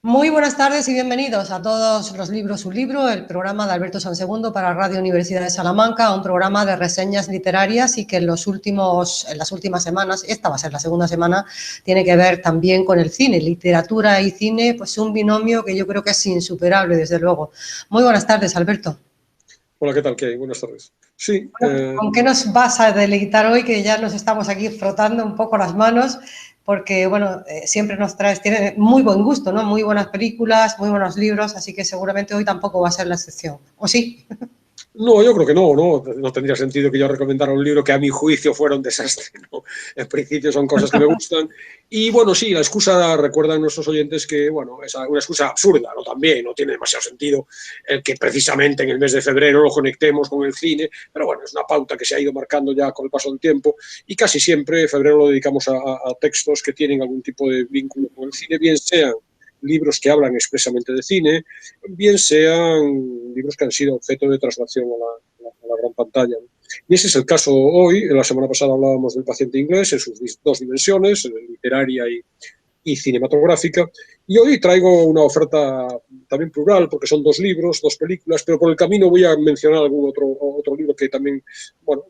Muy buenas tardes y bienvenidos a todos los libros, un libro, el programa de Alberto Sansegundo para Radio Universidad de Salamanca, un programa de reseñas literarias y que en las últimas semanas, esta va a ser la segunda semana, tiene que ver también con el cine, literatura y cine, pues un binomio que yo creo que es insuperable, desde luego. Muy buenas tardes, Alberto. Hola, ¿qué tal? ¿Qué hay? Buenas tardes. Sí. ¿Con qué nos vas a deleitar hoy? Que ya nos estamos aquí frotando un poco las manos, porque, bueno, siempre nos traes, tiene muy buen gusto, ¿no? Muy buenas películas, muy buenos libros, así que seguramente hoy tampoco va a ser la excepción. ¿O sí? No, yo creo que no tendría sentido que yo recomendara un libro que a mi juicio fuera un desastre, ¿no? En principio son cosas que me gustan. Y bueno, sí, la excusa, recuerdan nuestros oyentes que, bueno, es una excusa absurda, ¿no? También no tiene demasiado sentido el que precisamente en el mes de febrero lo conectemos con el cine, pero bueno, es una pauta que se ha ido marcando ya con el paso del tiempo y casi siempre febrero lo dedicamos a textos que tienen algún tipo de vínculo con el cine, bien sean libros que hablan expresamente de cine, bien sean libros que han sido objeto de traslación a la gran pantalla. Y ese es el caso hoy. La semana pasada hablábamos del Paciente inglés en sus dos dimensiones, literaria y cinematográfica. Y hoy traigo una oferta también plural, porque son dos libros, dos películas, pero por el camino voy a mencionar algún otro libro que también, bueno,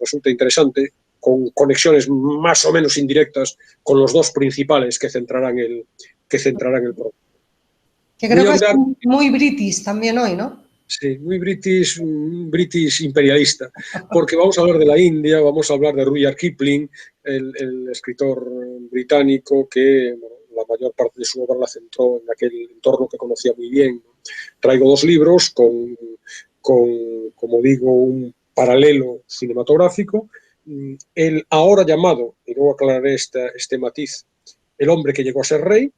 resulta interesante, con conexiones más o menos indirectas con los dos principales que centrarán el programa. Que creo que es muy british también hoy, ¿no? Sí, muy british imperialista, porque vamos a hablar de la India, vamos a hablar de Rudyard Kipling, el escritor británico que, bueno, la mayor parte de su obra la centró en aquel entorno que conocía muy bien. Traigo dos libros con como digo, un paralelo cinematográfico, el ahora llamado, y luego aclararé este matiz, El hombre que llegó a ser rey,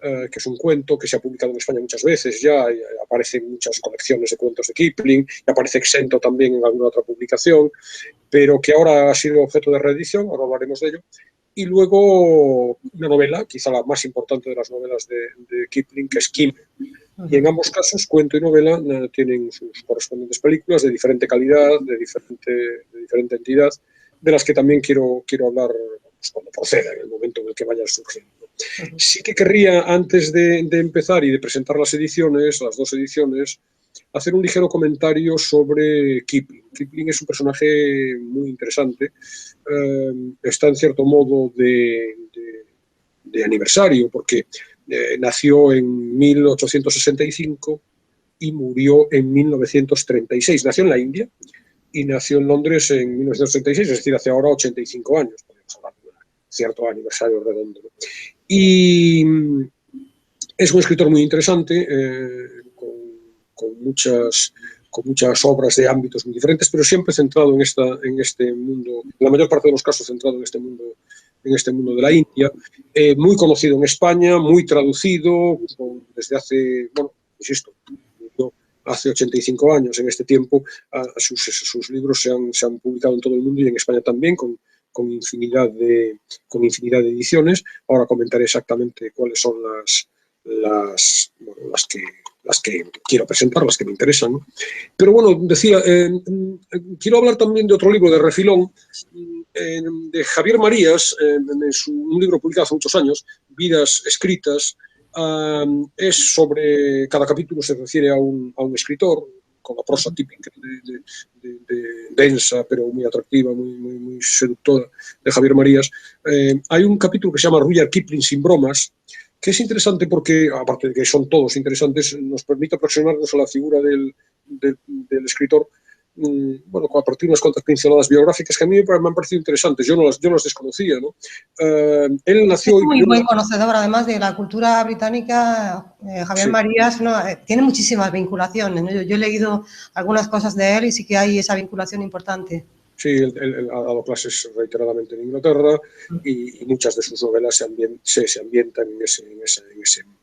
que es un cuento que se ha publicado en España muchas veces ya, y aparece en muchas colecciones de cuentos de Kipling, y aparece exento también en alguna otra publicación, pero que ahora ha sido objeto de reedición, ahora hablaremos de ello. Y luego una novela, quizá la más importante de las novelas de Kipling, que es Kim. Y en ambos casos, cuento y novela tienen sus correspondientes películas de diferente calidad, de diferente entidad, de las que también quiero hablar, pues, cuando proceda, en el momento en el que vayan surgiendo. Sí que querría, antes de empezar y de presentar las ediciones, las dos ediciones, hacer un ligero comentario sobre Kipling. Kipling es un personaje muy interesante. Está en cierto modo de aniversario, porque nació en 1865 y murió en 1936. Nació en la India y nació en Londres en 1936, es decir, hace ahora 85 años. Podemos hablar de un cierto aniversario redondo, ¿no? Y es un escritor muy interesante, con muchas obras de ámbitos muy diferentes, pero siempre centrado en este mundo, en la mayor parte de los casos centrado en este mundo de la India, muy conocido en España, muy traducido, desde hace, bueno, insisto, hace 85 años. En este tiempo sus libros se han publicado en todo el mundo y en España también, con infinidad de ediciones. Ahora comentaré exactamente cuáles son las que quiero presentar, las que me interesan, ¿no? Pero bueno, decía, quiero hablar también de otro libro de refilón, de Javier Marías, un libro publicado hace muchos años, Vidas escritas. Es sobre, cada capítulo se refiere a un escritor, con la prosa típica densa, pero muy atractiva, muy seductora, de Javier Marías. Hay un capítulo que se llama Rudyard Kipling sin bromas, que es interesante porque, aparte de que son todos interesantes, nos permite aproximarnos a la figura del escritor, bueno, a partir de unas cuantas pinceladas biográficas que a mí me han parecido interesantes. Yo no las desconocía, ¿no? Él nació... Es muy buen conocedor, además, de la cultura británica. Javier Marías, ¿no? Tiene muchísimas vinculaciones, ¿no? Yo he leído algunas cosas de él y sí que hay esa vinculación importante. Sí, él ha dado clases reiteradamente en Inglaterra y muchas de sus novelas se ambientan en ese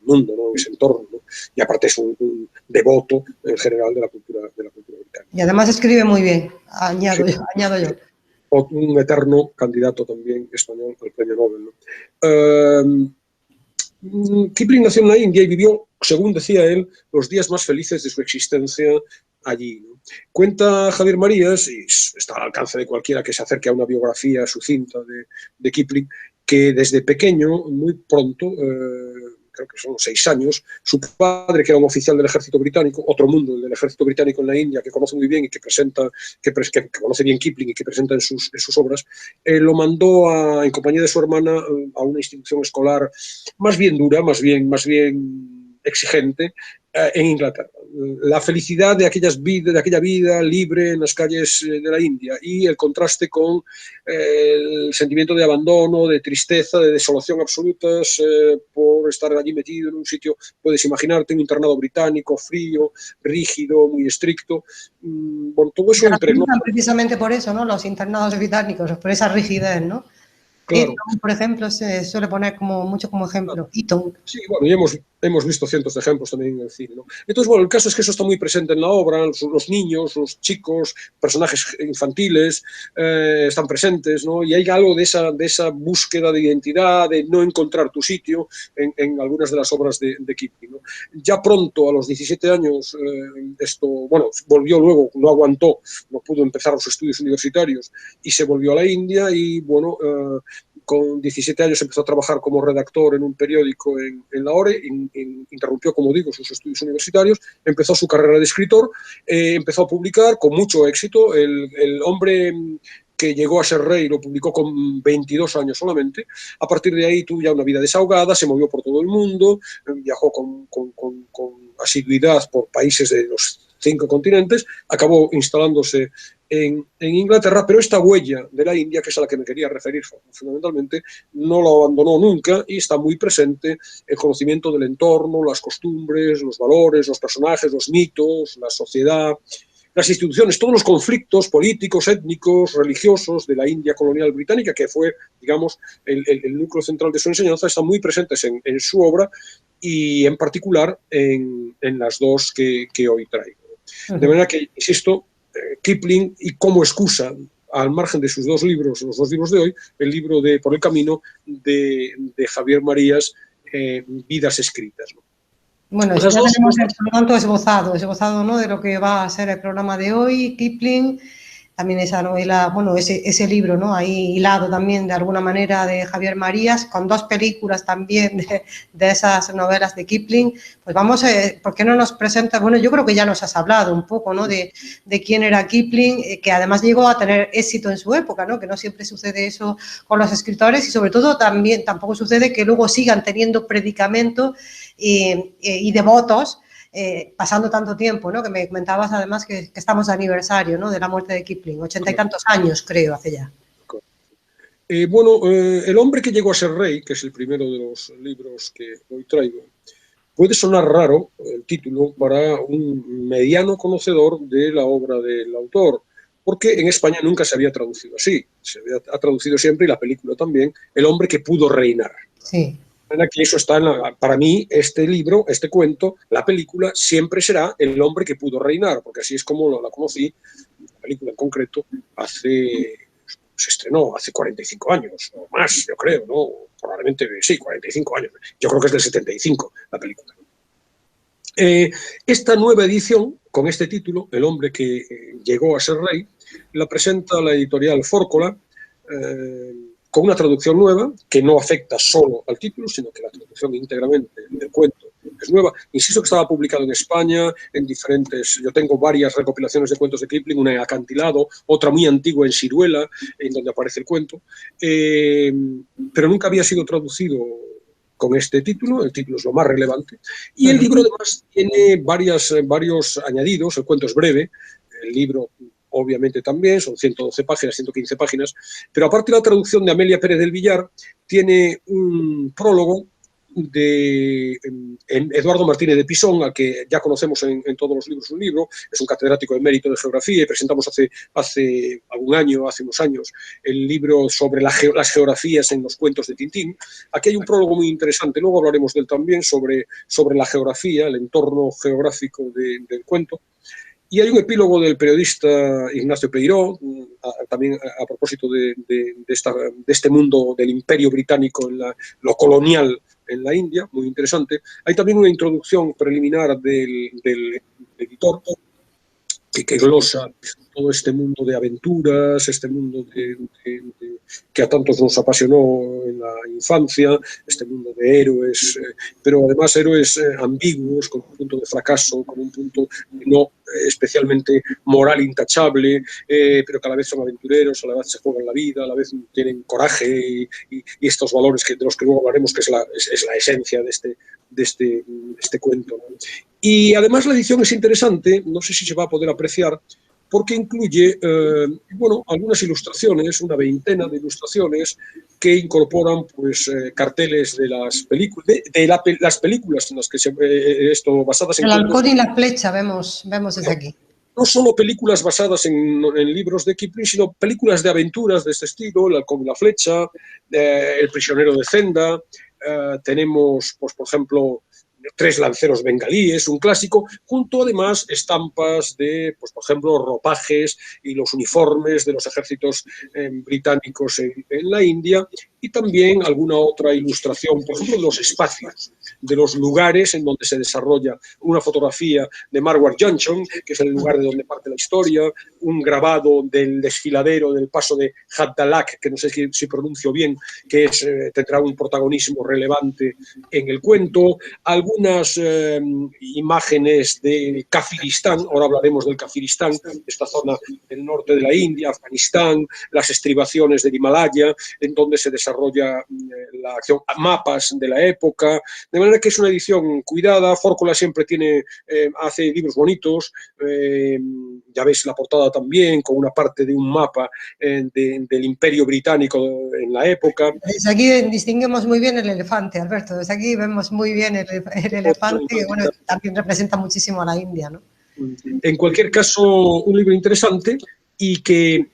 mundo, ¿no? En ese entorno, ¿no? Y aparte es un devoto en general de la cultura británica. Y además escribe muy bien, añado yo. Un eterno candidato también español al premio Nobel, ¿no? Kipling nació en la India y vivió, según decía él, los días más felices de su existencia allí, ¿no? Cuenta Javier Marías, y está al alcance de cualquiera que se acerque a una biografía sucinta de Kipling, que desde pequeño, muy pronto, creo que son 6 años, su padre, que era un oficial del ejército británico, otro mundo, el del ejército británico en la India, que conoce muy bien y que presenta, que conoce bien Kipling y que presenta en sus obras, lo mandó en compañía de su hermana a una institución escolar más bien dura, más bien exigente, en Inglaterra. La felicidad de aquella vida libre en las calles de la India y el contraste con el sentimiento de abandono, de tristeza, de desolación absolutas por estar allí metido en un sitio, puedes imaginarte, un internado británico, frío, rígido, muy estricto. Bueno, todo eso impregnó. Precisamente por eso, ¿no? Los internados británicos, por esa rigidez, ¿no? Claro. Eton, por ejemplo, se suele poner mucho como ejemplo. Claro. Eton. Sí, bueno, y hemos visto cientos de ejemplos también en el cine, ¿no? Entonces, bueno, el caso es que eso está muy presente en la obra, los niños, los chicos, personajes infantiles están presentes, ¿no? Y hay algo de esa búsqueda de identidad, de no encontrar tu sitio en algunas de las obras de Kipling, ¿no? Ya pronto, a los 17 años, volvió luego, no aguantó, no pudo empezar los estudios universitarios y se volvió a la India y, bueno, con 17 años empezó a trabajar como redactor en un periódico en Lahore, interrumpió, como digo, sus estudios universitarios, empezó su carrera de escritor, empezó a publicar con mucho éxito. El hombre que llegó a ser rey lo publicó con 22 años solamente. A partir de ahí tuvo ya una vida desahogada, se movió por todo el mundo, viajó con asiduidad por países de los 5 continentes, acabó instalándose en Inglaterra, pero esta huella de la India, que es a la que me quería referir fundamentalmente, no lo abandonó nunca y está muy presente el conocimiento del entorno, las costumbres, los valores, los personajes, los mitos, la sociedad, las instituciones, todos los conflictos políticos, étnicos, religiosos de la India colonial británica, que fue, digamos, el núcleo central de su enseñanza, están muy presentes en su obra y en particular en las dos que hoy traigo. De manera que, insisto, Kipling, y como excusa, al margen de sus 2 libros, los 2 libros de hoy, el libro de Por el camino de Javier Marías, Vidas escritas, ¿no? Bueno, ya tenemos por lo tanto esbozado, ¿no? De lo que va a ser el programa de hoy, Kipling, también esa novela, bueno, ese libro, ¿no? Ahí hilado también de alguna manera de Javier Marías, con 2 películas también de esas novelas de Kipling. Pues vamos, ¿por qué no nos presenta? Bueno, yo creo que ya nos has hablado un poco, ¿no? De quién era Kipling, que además llegó a tener éxito en su época, ¿no? Que no siempre sucede eso con los escritores y sobre todo también tampoco sucede que luego sigan teniendo predicamento y devotos pasando tanto tiempo, ¿no? Que me comentabas además que estamos de aniversario, ¿no? De la muerte de Kipling, 80 y tantos años, creo, hace ya. El hombre que llegó a ser rey, que es el primero de los libros que hoy traigo, puede sonar raro el título para un mediano conocedor de la obra del autor, porque en España nunca se había traducido así. Ha traducido siempre, y la película también, El hombre que pudo reinar. Sí. Que eso está para mí, este libro, este cuento, la película, siempre será El hombre que pudo reinar, porque así es como la conocí, la película en concreto, se estrenó hace 45 años, o más, yo creo, ¿no? Probablemente, sí, 45 años. Yo creo que es del 75, la película. Esta nueva edición, con este título, El hombre que llegó a ser rey, la presenta la editorial Fórcola, con una traducción nueva que no afecta solo al título, sino que la traducción íntegramente del cuento es nueva. Insisto que estaba publicado en España, en diferentes... Yo tengo varias recopilaciones de cuentos de Kipling, una en Acantilado, otra muy antigua en Siruela, en donde aparece el cuento, pero nunca había sido traducido con este título. El título es lo más relevante. Y el libro además tiene varios añadidos. El cuento es breve, el libro obviamente también, son 112 páginas, 115 páginas, pero aparte la traducción de Amelia Pérez del Villar tiene un prólogo de Eduardo Martínez de Pisón, al que ya conocemos en todos los libros un libro, es un catedrático de mérito de geografía, y presentamos hace unos años, el libro sobre las geografías en los cuentos de Tintín. Aquí hay un prólogo muy interesante, luego hablaremos de él también, sobre la geografía, el entorno geográfico del cuento. Y hay un epílogo del periodista Ignacio Peiró, también a propósito de este mundo del imperio británico, lo colonial en la India, muy interesante. Hay también una introducción preliminar del editor que glosa todo este mundo de aventuras, este mundo que a tantos nos apasionó en la infancia, este mundo de héroes, pero además héroes ambiguos, con un punto de fracaso, con un punto no especialmente moral intachable, pero que a la vez son aventureros, a la vez se juegan la vida, a la vez tienen coraje y estos valores de los que luego hablaremos, que es la esencia de este cuento, ¿no? Y además la edición es interesante, no sé si se va a poder apreciar, porque incluye algunas ilustraciones, una veintena de ilustraciones que incorporan carteles de las películas, las películas en las que basadas en El cuentos. halcón y la flecha vemos desde aquí. No solo películas basadas en libros de Kipling, sino películas de aventuras de este estilo, El halcón y la flecha, El prisionero de Zenda, tenemos, pues, por ejemplo, Tres lanceros bengalíes, un clásico, junto además estampas de, pues, por ejemplo, ropajes y los uniformes de los ejércitos británicos en la India, y también alguna otra ilustración, por ejemplo, de los espacios, de los lugares en donde se desarrolla una fotografía de Marwar Junction, que es el lugar de donde parte la historia, un grabado del desfiladero del paso de Haddalak, que no sé si pronuncio bien, que tendrá un protagonismo relevante en el cuento, algunas imágenes de Kafiristán, ahora hablaremos del Kafiristán, esta zona del norte de la India, Afganistán, las estribaciones del Himalaya, en donde se desarrolla la acción, mapas de la época, de manera que es una edición cuidada. Fórcula siempre hace libros bonitos, ya veis la portada también, con una parte de un mapa del Imperio Británico en la época. Desde aquí distinguimos muy bien el elefante, Alberto, desde aquí vemos muy bien el elefante, que bueno, también representa muchísimo a la India, ¿no? En cualquier caso, un libro interesante y que,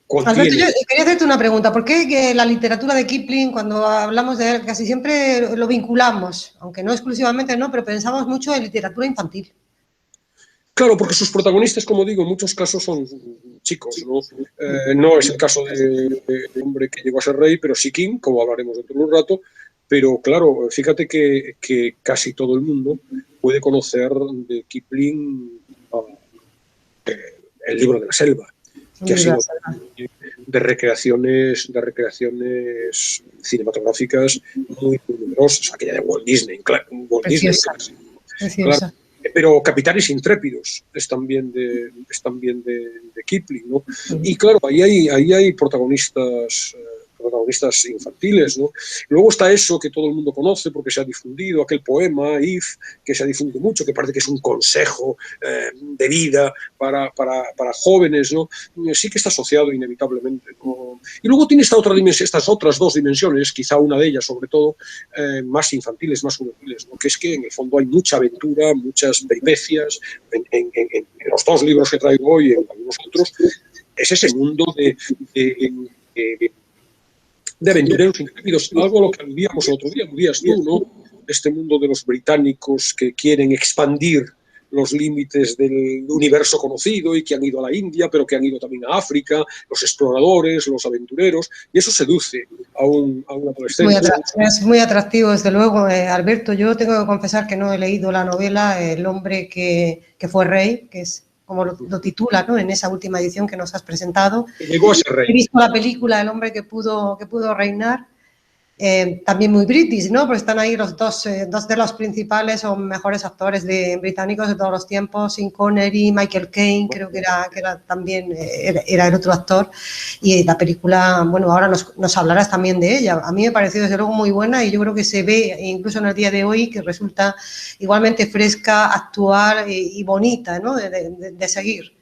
contiene... Alberto, yo quería hacerte una pregunta. ¿Por qué la literatura de Kipling, cuando hablamos de él, casi siempre lo vinculamos, aunque no exclusivamente, no, pero pensamos mucho en literatura infantil? Claro, porque sus protagonistas, como digo, en muchos casos son chicos, ¿no? No es el caso de hombre que llegó a ser rey, pero sí King, como hablaremos dentro de un rato. Pero claro, fíjate que casi todo el mundo puede conocer de Kipling el libro de la selva, que ha sido de recreaciones cinematográficas muy numerosas, aquella de Walt Disney. Preciosa. Claro. Pero Capitanes Intrépidos es también de Kipling, ¿no? Y claro, ahí hay protagonistas infantiles, ¿no? Luego está eso que todo el mundo conoce porque se ha difundido, aquel poema, If, que se ha difundido mucho, que parece que es un consejo de vida para jóvenes, ¿no? Sí que está asociado inevitablemente, ¿no? Y luego tiene estas otras dos dimensiones, quizá una de ellas sobre todo, más infantiles, más juveniles, ¿no? Que es que en el fondo hay mucha aventura, muchas peripecias, en los dos libros que traigo hoy, en algunos otros, es ese mundo de aventureros intrépidos, algo a lo que aludíamos el otro día, aludías tú, ¿no? Este mundo de los británicos que quieren expandir los límites del universo conocido y que han ido a la India, pero que han ido también a África, los exploradores, los aventureros, y eso seduce a un adolescente. Es muy atractivo, desde luego, Alberto. Yo tengo que confesar que no he leído la novela El hombre que fue rey, que es como lo titula, ¿no?, en esa última edición que nos has presentado. Llegó a ser rey. He visto la película El hombre que pudo reinar, también muy british, ¿no? Porque están ahí dos de los principales o mejores actores británicos de todos los tiempos, Sean Connery, Michael Caine, creo que era también era el otro actor, y la película, bueno, ahora nos hablarás también de ella. A mí me pareció desde luego muy buena y yo creo que se ve incluso en el día de hoy que resulta igualmente fresca, actual y bonita, ¿no?, de seguir.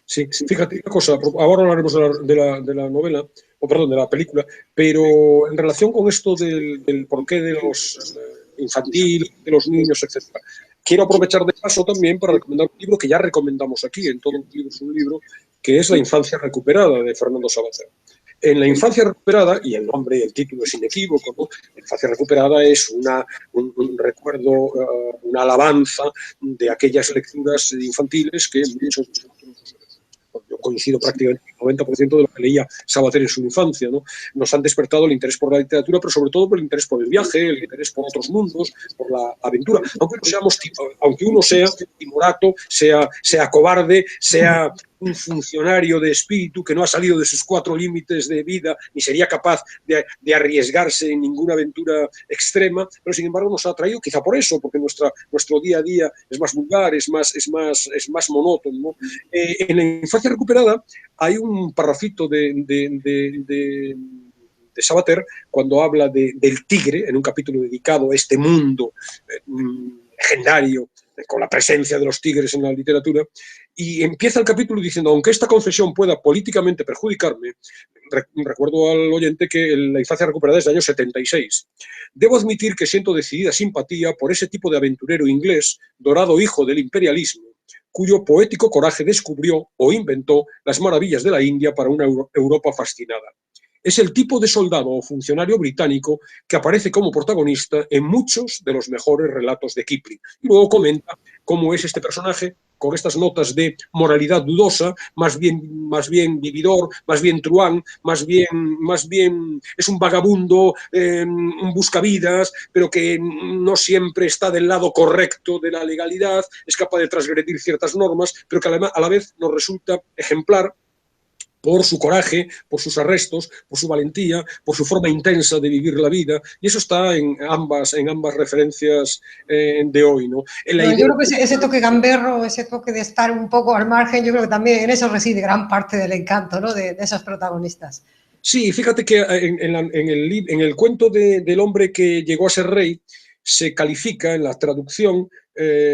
Sí, fíjate una cosa, ahora hablaremos de la novela, de la película, pero en relación con esto del porqué de los infantil, de los niños, etc., quiero aprovechar de paso también para recomendar un libro que ya recomendamos aquí, en todos los libros un libro, que es La infancia recuperada, de Fernando Savater. En La infancia recuperada, y el nombre, el título es inequívoco, ¿no? La infancia recuperada es un recuerdo, una alabanza de aquellas lecturas infantiles que muchos de nosotros, yo coincido prácticamente el 90% de lo que leía Savater en su infancia, ¿no? Nos han despertado el interés por la literatura, pero sobre todo por el interés por el viaje, el interés por otros mundos, por la aventura. Aunque uno sea timorato, sea cobarde, sea un funcionario de espíritu que no ha salido de sus 4 límites de vida ni sería capaz de arriesgarse en ninguna aventura extrema, pero sin embargo nos ha atraído quizá por eso, porque nuestro día a día es más vulgar, es más monótono, ¿no? En La infancia recuperada hay un parrafito de Sabater cuando habla del tigre, en un capítulo dedicado a este mundo legendario, con la presencia de los tigres en la literatura, y empieza el capítulo diciendo, aunque esta confesión pueda políticamente perjudicarme, recuerdo al oyente que La infancia recuperada es de año 76. Debo admitir que siento decidida simpatía por ese tipo de aventurero inglés, dorado hijo del imperialismo, cuyo poético coraje descubrió o inventó las maravillas de la India para una Europa fascinada. Es el tipo de soldado o funcionario británico que aparece como protagonista en muchos de los mejores relatos de Kipling. Y luego comenta cómo es este personaje con estas notas de moralidad dudosa, más bien vividor, más bien truán, más bien es un vagabundo, un buscavidas, pero que no siempre está del lado correcto de la legalidad, es capaz de transgredir ciertas normas, pero que a la vez nos resulta ejemplar por su coraje, por sus arrestos, por su valentía, por su forma intensa de vivir la vida, y eso está en ambas referencias de hoy, ¿no? Bueno, yo creo que ese toque gamberro, ese toque de estar un poco al margen, yo creo que también en eso reside gran parte del encanto, ¿no?, de esos protagonistas. Sí, fíjate que en el cuento del hombre que llegó a ser rey, se califica en la traducción,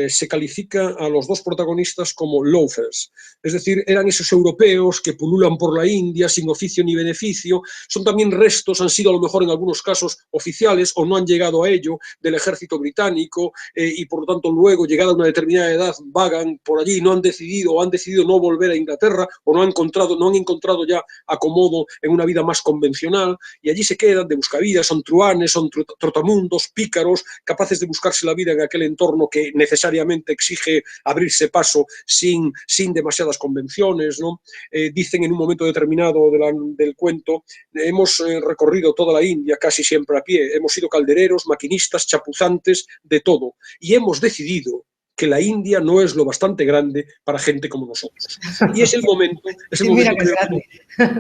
se califica a los dos protagonistas como loafers, es decir, eran esos europeos que pululan por la India sin oficio ni beneficio, son también restos, han sido a lo mejor en algunos casos oficiales o no han llegado a ello del ejército británico y por lo tanto luego, llegada a una determinada edad, vagan por allí, no han decidido o han decidido no volver a Inglaterra o no han encontrado ya acomodo en una vida más convencional y allí se quedan de buscavidas, son truanes, son trotamundos, pícaros, capaces de buscarse la vida en aquel entorno que necesariamente exige abrirse paso sin demasiadas convenciones, ¿no? Dicen en un momento determinado del cuento, hemos recorrido toda la India casi siempre a pie, hemos sido caldereros, maquinistas, chapuzantes, de todo, y hemos decidido que la India no es lo bastante grande para gente como nosotros. Y es el momento,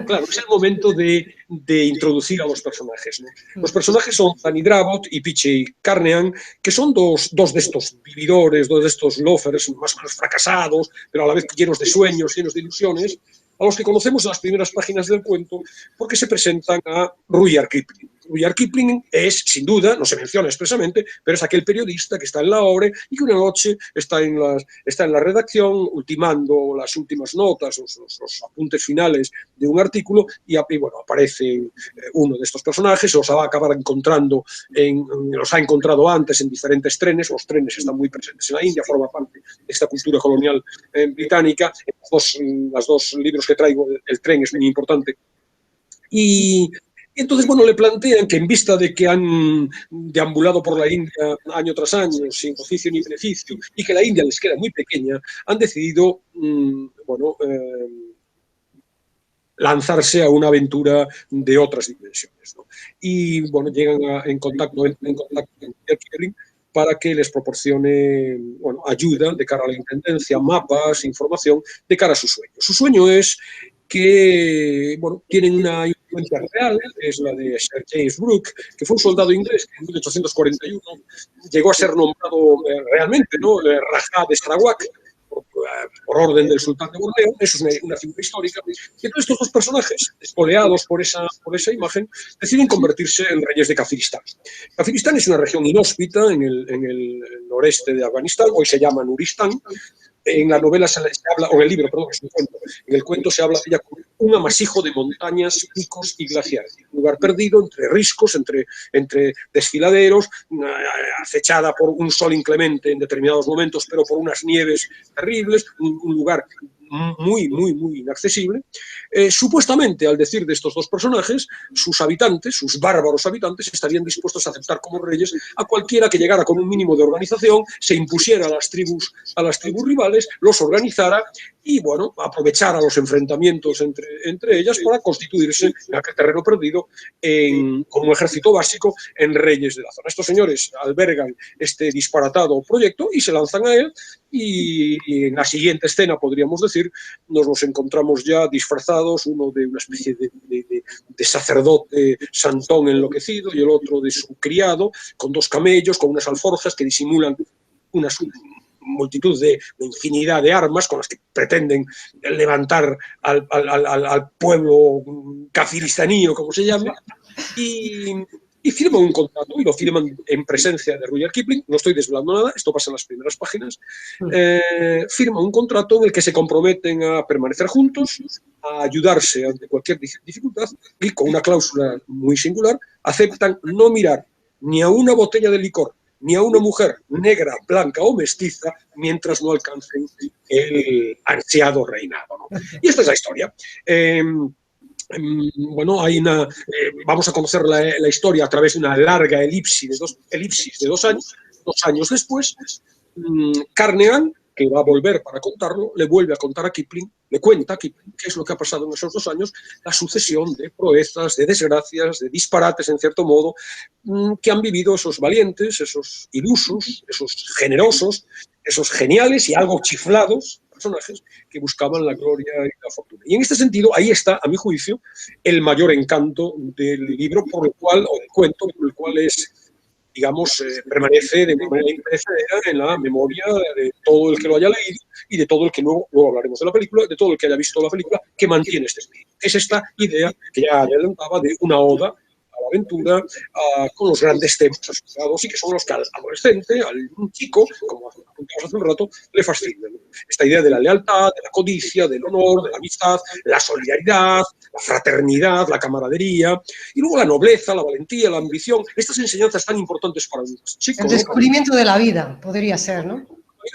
claro, es el momento de introducir a los personajes, ¿no? Los personajes son Danny Dravot y P.J. Carnehan, que son dos de estos vividores, dos de estos loafers más o menos fracasados, pero a la vez llenos de sueños, llenos de ilusiones, a los que conocemos en las primeras páginas del cuento porque se presentan a Rudyard Kipling. Rudyard Kipling es, sin duda, no se menciona expresamente, pero es aquel periodista que está en la obra y que una noche está en la redacción ultimando las últimas notas, los apuntes finales de un artículo y bueno, aparece uno de estos personajes, los va a acabar encontrando, los ha encontrado antes en diferentes trenes, los trenes están muy presentes en la India, forma parte de esta cultura colonial británica, los dos libros que traigo, el tren es muy importante, y entonces, bueno, le plantean que en vista de que han deambulado por la India año tras año sin oficio ni beneficio y que la India les queda muy pequeña, han decidido, lanzarse a una aventura de otras dimensiones, ¿no? Y, bueno, llegan en contacto con Kipling para que les proporcione, bueno, ayuda de cara a la intendencia, mapas, información de cara a su sueño. Su sueño es que, bueno, tienen una influencia real, es la de Sir James Brooke, que fue un soldado inglés que en 1841 llegó a ser nombrado realmente, ¿no?, Rajá de Sarawak, por orden del sultán de Borneo, eso es una figura histórica, y entonces estos dos personajes, espoleados por esa imagen, deciden convertirse en reyes de Kafiristán. Kafiristán es una región inhóspita en el noreste de Afganistán, hoy se llama Nuristán. En la novela se habla, o en el libro, perdón, es un cuento. En el cuento se habla de ella como un amasijo de montañas, picos y glaciares. Un lugar perdido entre riscos, entre desfiladeros, acechada por un sol inclemente en determinados momentos, pero por unas nieves terribles, un lugar muy, muy, muy inaccesible. Supuestamente, al decir de estos dos personajes, sus habitantes, sus bárbaros habitantes, estarían dispuestos a aceptar como reyes a cualquiera que llegara con un mínimo de organización, se impusiera a las tribus rivales, los organizara y, bueno, aprovechara los enfrentamientos entre ellas para constituirse en aquel terreno perdido como un ejército básico en reyes de la zona. Estos señores albergan este disparatado proyecto y se lanzan a él y en la siguiente escena, podríamos decir, decir, nos los encontramos ya disfrazados, uno de una especie de sacerdote santón enloquecido y el otro de su criado, con 2 camellos, con unas alforjas que disimulan una multitud de infinidad de armas con las que pretenden levantar al pueblo kafiristanío, como se llama, y firman un contrato, y lo firman en presencia de Rudyard Kipling. No estoy desvelando nada, esto pasa en las primeras páginas. Firman un contrato en el que se comprometen a permanecer juntos, a ayudarse ante cualquier dificultad, y con una cláusula muy singular, aceptan no mirar ni a una botella de licor, ni a una mujer negra, blanca o mestiza, mientras no alcancen el ansiado reinado, ¿no? Y esta es la historia. Bueno, vamos a conocer la historia a través de una larga elipsis de 2 años. 2 años después, Carnehan, que va a volver para contarlo, le vuelve a contar a Kipling, le cuenta a Kipling qué es lo que ha pasado en esos 2 años, la sucesión de proezas, de desgracias, de disparates, en cierto modo, que han vivido esos valientes, esos ilusos, esos generosos, esos geniales y algo chiflados personajes que buscaban la gloria y la fortuna. Y en este sentido, ahí está, a mi juicio, el mayor encanto del libro, o del cuento, por el cual digamos, permanece de manera imperecedera en la memoria de todo el que lo haya leído y de todo el que luego hablaremos de la película, de todo el que haya visto la película, que mantiene este espíritu. Es esta idea que ya adelantaba de una oda a la aventura, con los grandes temas asociados y que son los que al adolescente, al chico, como apuntamos hace un rato, le fascinan. Esta idea de la lealtad, de la codicia, del honor, de la amistad, la solidaridad, la fraternidad, la camaradería, y luego la nobleza, la valentía, la ambición, estas enseñanzas tan importantes para un chico. El descubrimiento de la vida, podría ser, ¿no?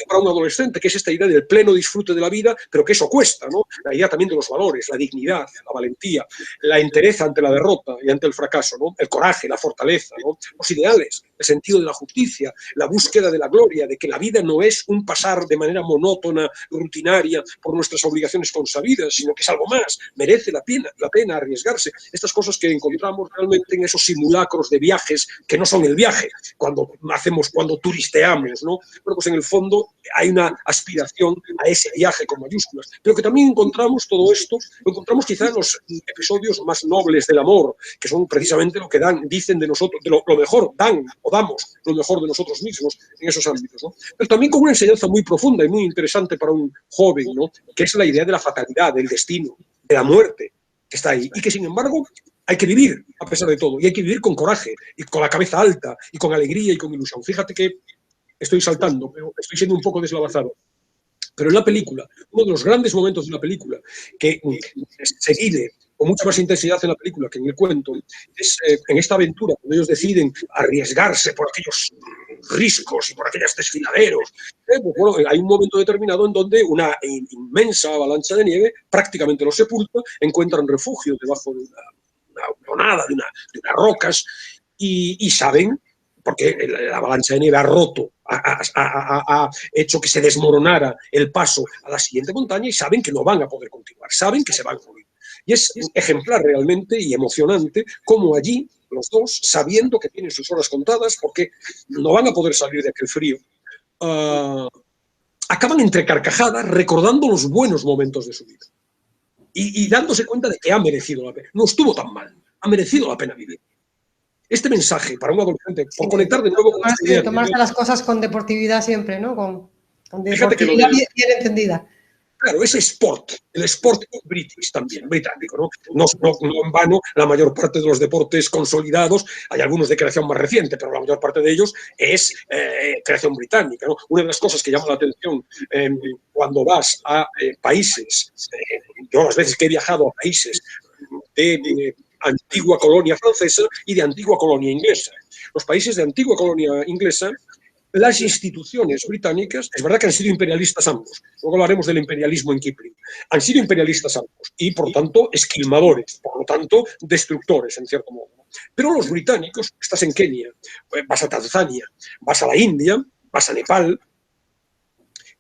Para un adolescente, que es esta idea del pleno disfrute de la vida, pero que eso cuesta, ¿no? La idea también de los valores, la dignidad, la valentía, la entereza ante la derrota y ante el fracaso, ¿no? El coraje, la fortaleza, ¿no? Los ideales, el sentido de la justicia, la búsqueda de la gloria, de que la vida no es un pasar de manera monótona, rutinaria, por nuestras obligaciones consabidas, sino que es algo más, merece la pena arriesgarse. Estas cosas que encontramos realmente en esos simulacros de viajes que no son el viaje, cuando turisteamos, ¿no? Bueno, pues en el fondo hay una aspiración a ese viaje con mayúsculas, pero que también encontramos todo esto, lo encontramos quizá en los episodios más nobles del amor, que son precisamente lo que dicen de nosotros, de lo mejor, damos lo mejor de nosotros mismos en esos ámbitos, ¿no? Pero también con una enseñanza muy profunda y muy interesante para un joven, ¿no? Que es la idea de la fatalidad, del destino, de la muerte, que está ahí, y que sin embargo hay que vivir a pesar de todo, y hay que vivir con coraje, y con la cabeza alta, y con alegría y con ilusión. Fíjate que estoy saltando, pero estoy siendo un poco deslavazado. Pero en la película, uno de los grandes momentos de la película, que se vive con mucha más intensidad en la película que en el cuento, es en esta aventura, cuando ellos deciden arriesgarse por aquellos riscos y por aquellos desfiladeros. Pues bueno, hay un momento determinado en donde una inmensa avalancha de nieve prácticamente los sepulta, encuentran refugio debajo de una hondonada, de unas rocas, y saben, porque la avalancha de nieve ha roto, ha hecho que se desmoronara el paso a la siguiente montaña, y saben que no van a poder continuar, saben que se van a morir. Y es ejemplar realmente y emocionante cómo allí los dos, sabiendo que tienen sus horas contadas, porque no van a poder salir de aquel frío, acaban entre carcajadas recordando los buenos momentos de su vida y dándose cuenta de que ha merecido la pena. No estuvo tan mal, ha merecido la pena vivir. Este mensaje para un adolescente, por conectar de nuevo con la idea. Tomarse las cosas con deportividad siempre, ¿no? Con deportividad bien entendida. Claro, ese sport, el sport british también, británico, ¿no? No en vano, la mayor parte de los deportes consolidados, hay algunos de creación más reciente, pero la mayor parte de ellos es creación británica, ¿no? Una de las cosas que llama la atención cuando vas a países, yo las veces que he viajado a países de antigua colonia francesa y de antigua colonia inglesa. Los países de antigua colonia inglesa, las instituciones británicas, es verdad que han sido imperialistas ambos, luego hablaremos del imperialismo en Kipling, han sido imperialistas ambos y, por tanto, esquilmadores, por lo tanto, destructores, en cierto modo. Pero los británicos, estás en Kenia, vas a Tanzania, vas a la India, vas a Nepal,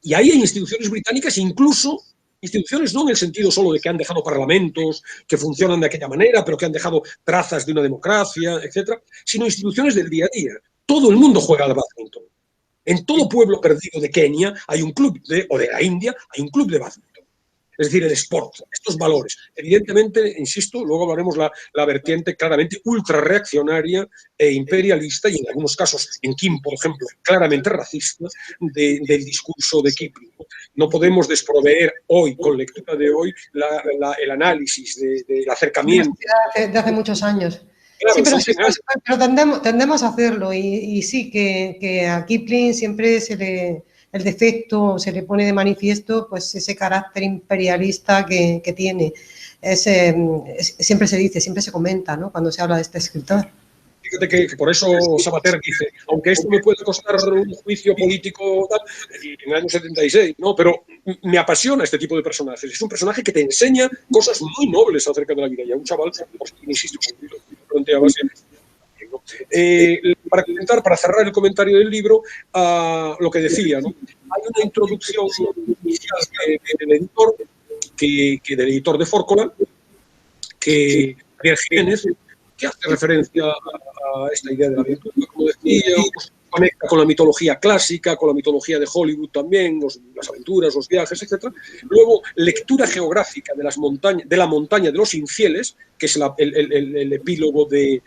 y ahí hay instituciones británicas, incluso instituciones no en el sentido solo de que han dejado parlamentos que funcionan de aquella manera, pero que han dejado trazas de una democracia, etcétera, sino instituciones del día a día. Todo el mundo juega al bádminton. En todo pueblo perdido de Kenia hay un club o de la India hay un club de bádminton. es decir, el sport, estos valores. Evidentemente, insisto, luego hablaremos la vertiente claramente ultra reaccionaria e imperialista y en algunos casos, en Kim, por ejemplo, claramente racista, del discurso de Kipling. No podemos desproveer hoy, con lectura de hoy, el análisis del acercamiento. De hace muchos años. Claro, Sí, pero, pero tendemos a hacerlo y sí, que a Kipling siempre el defecto se le pone de manifiesto, pues ese carácter imperialista que tiene. Siempre se dice, siempre se comenta, ¿no?, cuando se habla de este escritor. Fíjate que por eso Sabater dice, aunque esto me puede costar un juicio político tal, en el año 76, ¿no? Pero me apasiona este tipo de personajes. Es un personaje que te enseña cosas muy nobles acerca de la vida. Y a un chaval, pues, insisto, como planteaba siempre. Para cerrar el comentario del libro, lo que decía, ¿no? Hay una introducción inicial del editor, del editor de Fórcola, que Javier Jiménez, que hace referencia a esta idea de la virtud, como decía, pues, conecta con la mitología clásica, con la mitología de Hollywood también, las aventuras, los viajes, etc. Luego, lectura geográfica de la montaña de los infieles, que es el epílogo el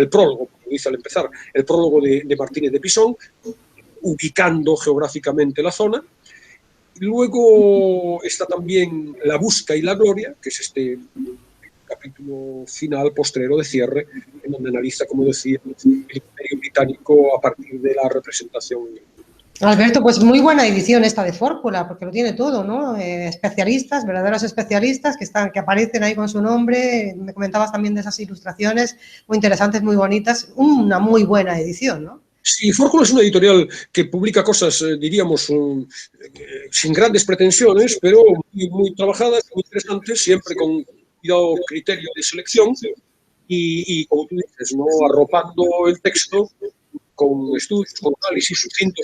prólogo, como dice al empezar, el prólogo de Martínez de Pisón, ubicando geográficamente la zona. Luego está también La busca y la gloria, que es este capítulo final, postrero, de cierre, en donde analiza, como decía, el Imperio Británico a partir de la representación. Alberto, pues muy buena edición esta de Fórcula, porque lo tiene todo, ¿no? Especialistas, verdaderos especialistas que aparecen ahí con su nombre. Me comentabas también de esas ilustraciones muy interesantes, muy bonitas. Una muy buena edición, ¿no? Sí, Fórcula es una editorial que publica cosas, diríamos, sin grandes pretensiones, pero muy, muy trabajadas, muy interesantes, siempre con cuidado, criterio de selección y como tú dices, ¿no?, arropando el texto con estudios, con análisis sucintos,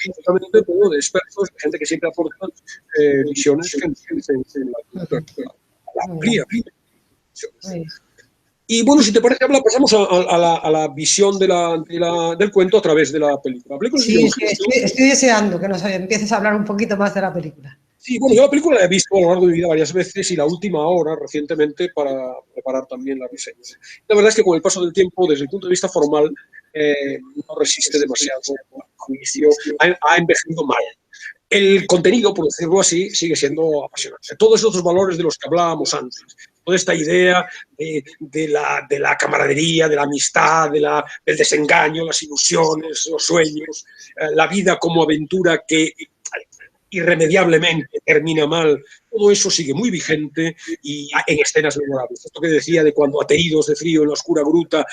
pero de expertos, de gente que siempre aporta visiones que enriquecen la amplia. Y bueno, si te parece, pasamos a la visión del cuento a través de la película. Sí, estoy deseando que nos empieces a hablar un poquito más de la película. Sí, bueno, yo la película la he visto a lo largo de mi vida varias veces y la última hora, recientemente, para preparar también la reseña. La verdad es que con el paso del tiempo, desde el punto de vista formal, no resiste demasiado al juicio, ha envejecido mal. El contenido, por decirlo así, sigue siendo apasionante. Todos esos otros valores de los que hablábamos antes, toda esta idea de la camaradería, de la amistad, del desengaño, las ilusiones, los sueños, la vida como aventura que irremediablemente termina mal, todo eso sigue muy vigente y en escenas memorables. Esto que decía de cuando ateridos de frío en la oscura gruta,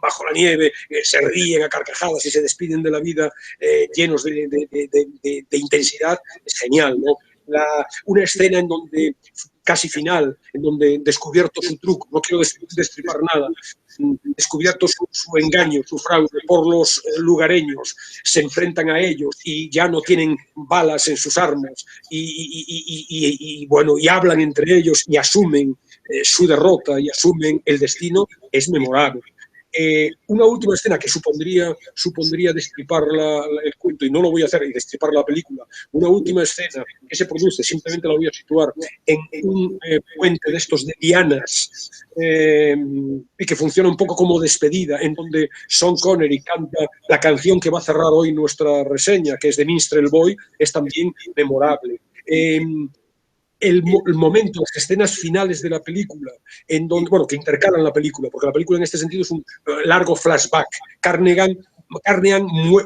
bajo la nieve, se ríen a carcajadas y se despiden de la vida llenos de intensidad, es genial, ¿no? Una escena en donde, casi final, en donde, descubierto su truco, no quiero destripar nada, descubierto su engaño, su fraude por los lugareños, se enfrentan a ellos y ya no tienen balas en sus armas y hablan entre ellos y asumen su derrota y asumen el destino, es memorable. Una última escena que supondría destripar el cuento, y no lo voy a hacer, y destripar la película, una última escena que se produce, simplemente la voy a situar, en un puente de estos de lianas, y que funciona un poco como despedida, en donde Sean Connery canta la canción que va a cerrar hoy nuestra reseña, que es de Minstrel Boy, es también memorable. El momento, las escenas finales de la película, en donde, que intercalan la película, porque la película en este sentido es un largo flashback. Carnahan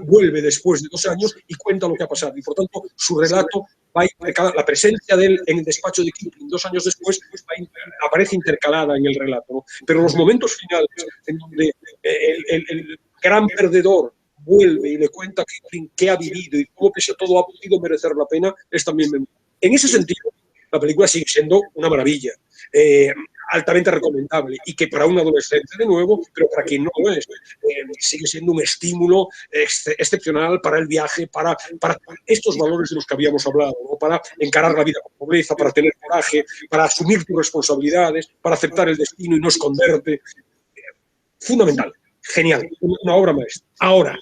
vuelve después de 2 años y cuenta lo que ha pasado, y por tanto su relato va intercalada, la presencia de él en el despacho de Kipling 2 años después aparece intercalada en el relato, ¿no? Pero los momentos finales, en donde el gran perdedor vuelve y le cuenta a Kipling qué ha vivido y cómo pese a todo ha podido merecer la pena, es también memorable. En ese sentido, la película sigue siendo una maravilla, altamente recomendable, y que para un adolescente, de nuevo, pero para quien no lo es, sigue siendo un estímulo excepcional para el viaje, para estos valores de los que habíamos hablado, ¿no? Para encarar la vida con pobreza, para tener coraje, para asumir tus responsabilidades, para aceptar el destino y no esconderte. Fundamental, genial, una obra maestra. Ahora,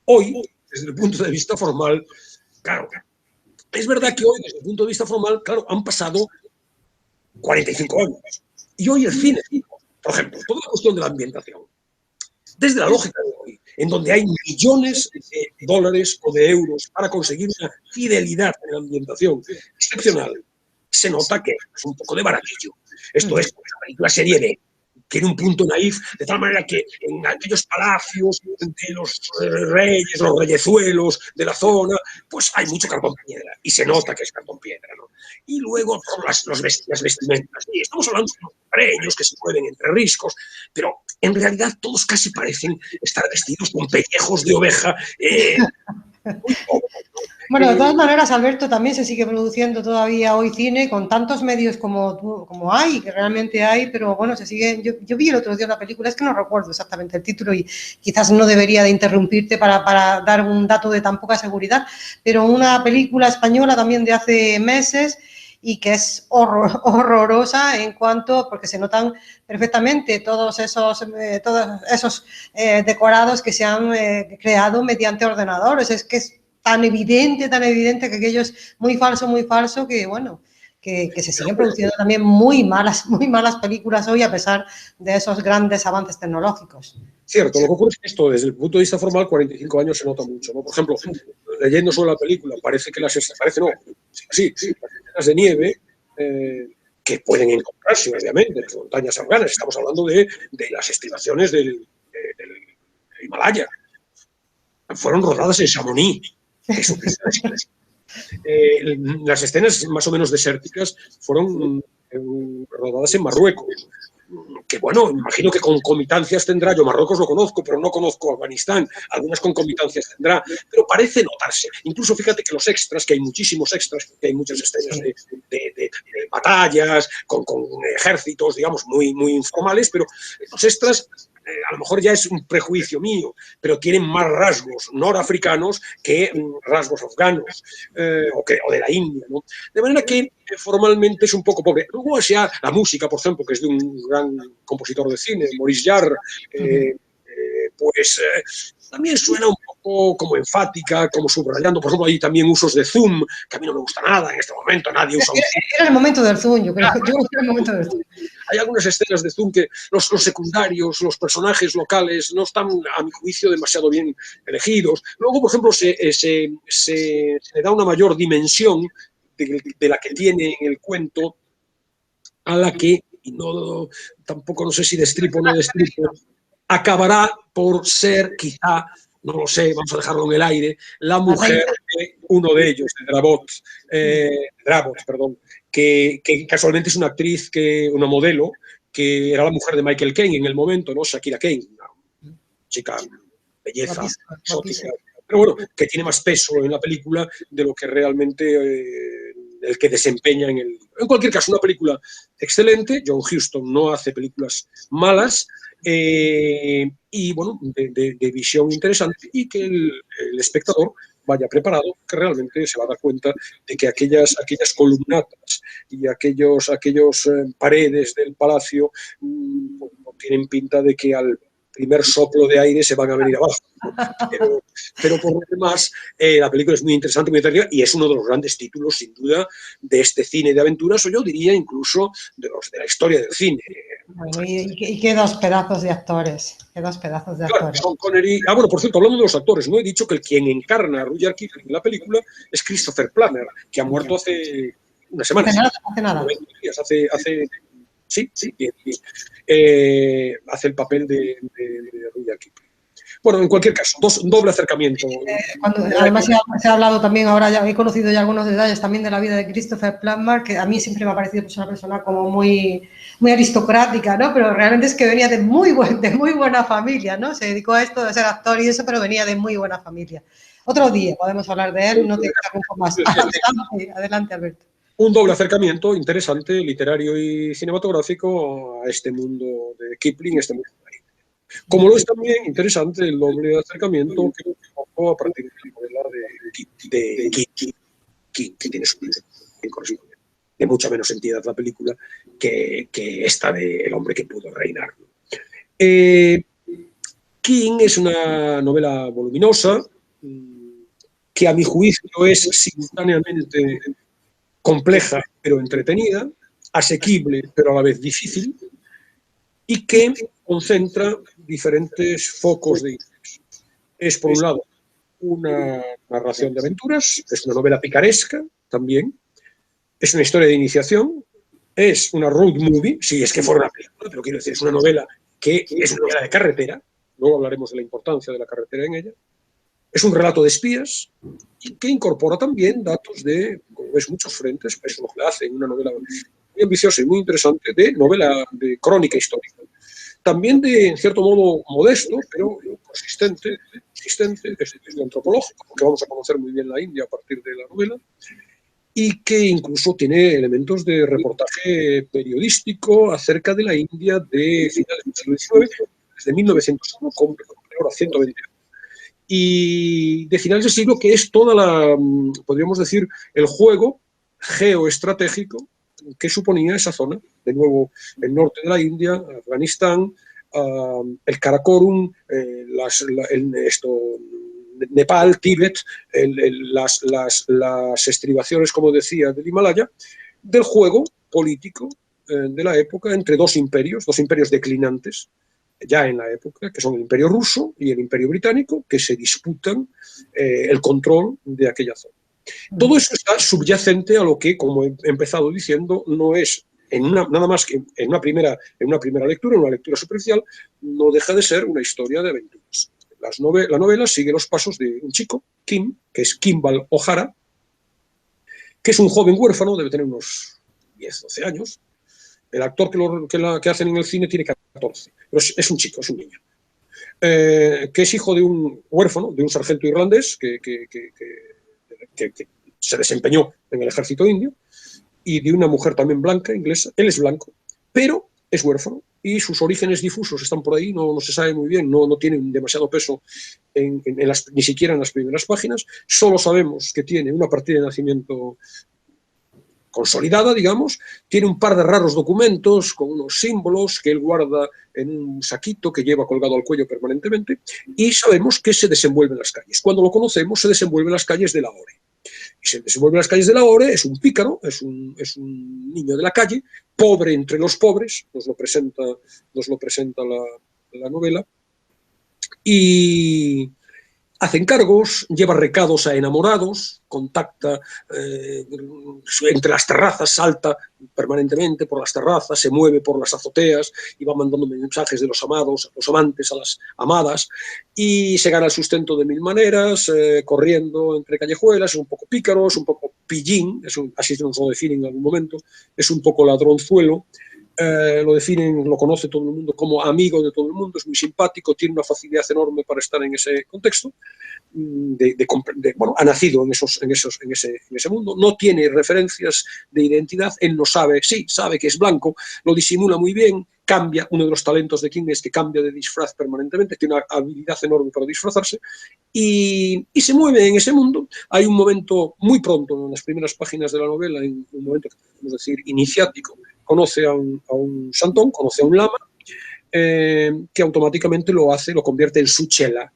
hoy, desde el punto de vista formal, claro, es verdad que hoy, desde el punto de vista formal, claro, han pasado 45 años. Y hoy el cine, por ejemplo, toda la cuestión de la ambientación, desde la lógica de hoy, en donde hay millones de dólares o de euros para conseguir una fidelidad en la ambientación excepcional, se nota que es un poco de baratillo. Esto es una película serie B, tiene un punto naif, de tal manera que en aquellos palacios de los reyes, los reyezuelos de la zona, pues hay mucho cartón piedra, y se nota que es cartón piedra, ¿no? Y luego todas las vestimentas. Y estamos hablando de los preños que se mueven entre riscos, pero en realidad todos casi parecen estar vestidos con pellejos de oveja. Muy poco, ¿no? Bueno, de todas maneras, Alberto, también se sigue produciendo todavía hoy cine con tantos medios como hay, que realmente hay, pero bueno, se sigue. Yo vi el otro día una película, es que no recuerdo exactamente el título y quizás no debería de interrumpirte para dar un dato de tan poca seguridad, pero una película española también de hace meses y que es horrorosa en cuanto, porque se notan perfectamente todos esos decorados que se han creado mediante ordenadores. Es que es tan evidente que aquello es muy falso, que bueno, que se siguen produciendo también muy malas películas hoy a pesar de esos grandes avances tecnológicos. Cierto, lo que ocurre es que esto, desde el punto de vista formal, 45 años se nota mucho, ¿no? Por ejemplo, leyendo sobre la película, parece que las escenas de nieve, que pueden encontrarse, obviamente, en las montañas afganas. Estamos hablando de las estimaciones del Himalaya. Fueron rodadas en Chamonix. Las escenas más o menos desérticas fueron rodadas en Marruecos. Que bueno, imagino que concomitancias tendrá. Yo Marruecos lo conozco, pero no conozco Afganistán. Algunas concomitancias tendrá, pero parece notarse. Incluso fíjate que los extras, que hay muchísimos extras, que hay muchas escenas de batallas con ejércitos, digamos, muy, muy informales, pero los extras a lo mejor ya es un prejuicio mío, pero tienen más rasgos norafricanos que rasgos afganos o de la India, ¿no? De manera que formalmente es un poco pobre. Luego sea la música, por ejemplo, que es de un gran compositor de cine, Maurice Jarre, pues también suena un poco como enfática, como subrayando. Por ejemplo, hay también usos de zoom, que a mí no me gusta nada en este momento, nadie usa un zoom. Era el momento del zoom, yo creo. Era el momento del zoom. Hay algunas escenas de zoom que los secundarios, los personajes locales no están, a mi juicio, demasiado bien elegidos. Luego, por ejemplo, se le da una mayor dimensión de la que tiene en el cuento, a la que, y no, tampoco no sé si destripo o no destripo, acabará por ser, quizá, no lo sé, vamos a dejarlo en el aire, la mujer de uno de ellos, de Dravot, perdón, que casualmente es una actriz, una modelo, que era la mujer de Michael Caine en el momento, ¿no? Shakira Caine, una chica belleza, exótica, pero bueno, que tiene más peso en la película de lo que realmente el que desempeña en el... En cualquier caso, una película excelente. John Huston no hace películas malas, y bueno, de visión interesante, y que el espectador vaya preparado, que realmente se va a dar cuenta de que aquellas columnatas y aquellos paredes del palacio no tienen pinta de que al primer soplo de aire se van a venir abajo. Pero por lo demás, la película es muy interesante, muy atractiva, y es uno de los grandes títulos, sin duda, de este cine de aventuras, o yo diría incluso de la historia del cine. Bueno, y qué dos pedazos de actores. Claro, Sean Connery. Bueno, por cierto, hablando de los actores, no he dicho que quien encarna a Rudyard Kipling en la película es Christopher Plummer, que ha muerto hace unas semanas. Hace nada. Sí, hace el papel de Rudyard Kipling. Bueno, en cualquier caso, doble acercamiento. Además, se ha hablado también, ahora ya he conocido ya algunos detalles también de la vida de Christopher Plummer, que a mí siempre me ha parecido pues, una persona como muy aristocrática, ¿no? Pero realmente es que venía de muy buena familia, ¿no? Se dedicó a esto de ser actor y eso, pero venía de muy buena familia. Otro día podemos hablar de él, no te interrumpo más. Adelante, Alberto. Un doble acercamiento interesante, literario y cinematográfico, a este mundo de Kipling, este mundo de ahí. Como lo es también interesante el doble acercamiento que hubo a partir de la novela de King, que tiene su vida correspondiente. De mucha menos entidad la película que esta de El hombre que pudo reinar. King es una novela voluminosa que a mi juicio es simultáneamente compleja pero entretenida, asequible, pero a la vez difícil, y que concentra diferentes focos de interés. Es, por un lado, una narración de aventuras, es una novela picaresca también, es una historia de iniciación, es una road movie, si es que fuera una película, pero quiero decir, es una novela que es una novela de carretera, luego hablaremos de la importancia de la carretera en ella, es un relato de espías y que incorpora también datos de, como ves, muchos frentes, eso es lo que hace en una novela muy ambiciosa y muy interesante, de novela, de crónica histórica. También de, en cierto modo, modesto, pero consistente, es antropológico, porque vamos a conocer muy bien la India a partir de la novela, y que incluso tiene elementos de reportaje periodístico acerca de la India de finales del siglo XIX, desde 1901, con ahora 120 años. Y de finales del siglo, que es toda la, podríamos decir, el juego geoestratégico que suponía esa zona, de nuevo el norte de la India, Afganistán, el Karakorum, Nepal, Tíbet, las estribaciones, como decía, del Himalaya, del juego político de la época entre dos imperios declinantes, ya en la época, que son el Imperio Ruso y el Imperio Británico, que se disputan el control de aquella zona. Todo eso está subyacente a lo que, como he empezado diciendo, no es nada más que en una primera lectura, en una lectura superficial, no deja de ser una historia de aventuras. La novela sigue los pasos de un chico, Kim, que es Kimball O'Hara, que es un joven huérfano, debe tener unos 10, 12 años. El actor que hacen en el cine tiene 14, pero es un chico, es un niño. Que es hijo de un huérfano, de un sargento irlandés que se desempeñó en el ejército indio, y de una mujer también blanca, inglesa. Él es blanco, pero es huérfano, y sus orígenes difusos están por ahí, no se sabe muy bien, no tienen demasiado peso ni siquiera en las primeras páginas. Solo sabemos que tiene una partida de nacimiento consolidada, digamos, tiene un par de raros documentos con unos símbolos que él guarda en un saquito que lleva colgado al cuello permanentemente, y sabemos que se desenvuelve en las calles. Cuando lo conocemos, se desenvuelve en las calles de Lahore. Y se desenvuelve en las calles de Lahore, es un pícaro, es un niño de la calle, pobre entre los pobres, nos lo presenta la novela, y hace encargos, lleva recados a enamorados, contacta entre las terrazas, salta permanentemente por las terrazas, se mueve por las azoteas y va mandando mensajes de los amados, los amantes a las amadas, y se gana el sustento de mil maneras, corriendo entre callejuelas, es un poco pícaro, es un poco pillín, así nos lo definen en algún momento, es un poco ladronzuelo. Lo definen, lo conoce todo el mundo como amigo de todo el mundo, es muy simpático, tiene una facilidad enorme para estar en ese contexto, ha nacido en ese mundo, no tiene referencias de identidad, él no sabe, sí, sabe que es blanco, lo disimula muy bien, cambia, uno de los talentos de King es que cambia de disfraz permanentemente, tiene una habilidad enorme para disfrazarse, y se mueve en ese mundo. Hay un momento muy pronto, en las primeras páginas de la novela, en un momento que podemos decir iniciático, conoce a un santón, conoce a un lama, que automáticamente lo convierte en su chela,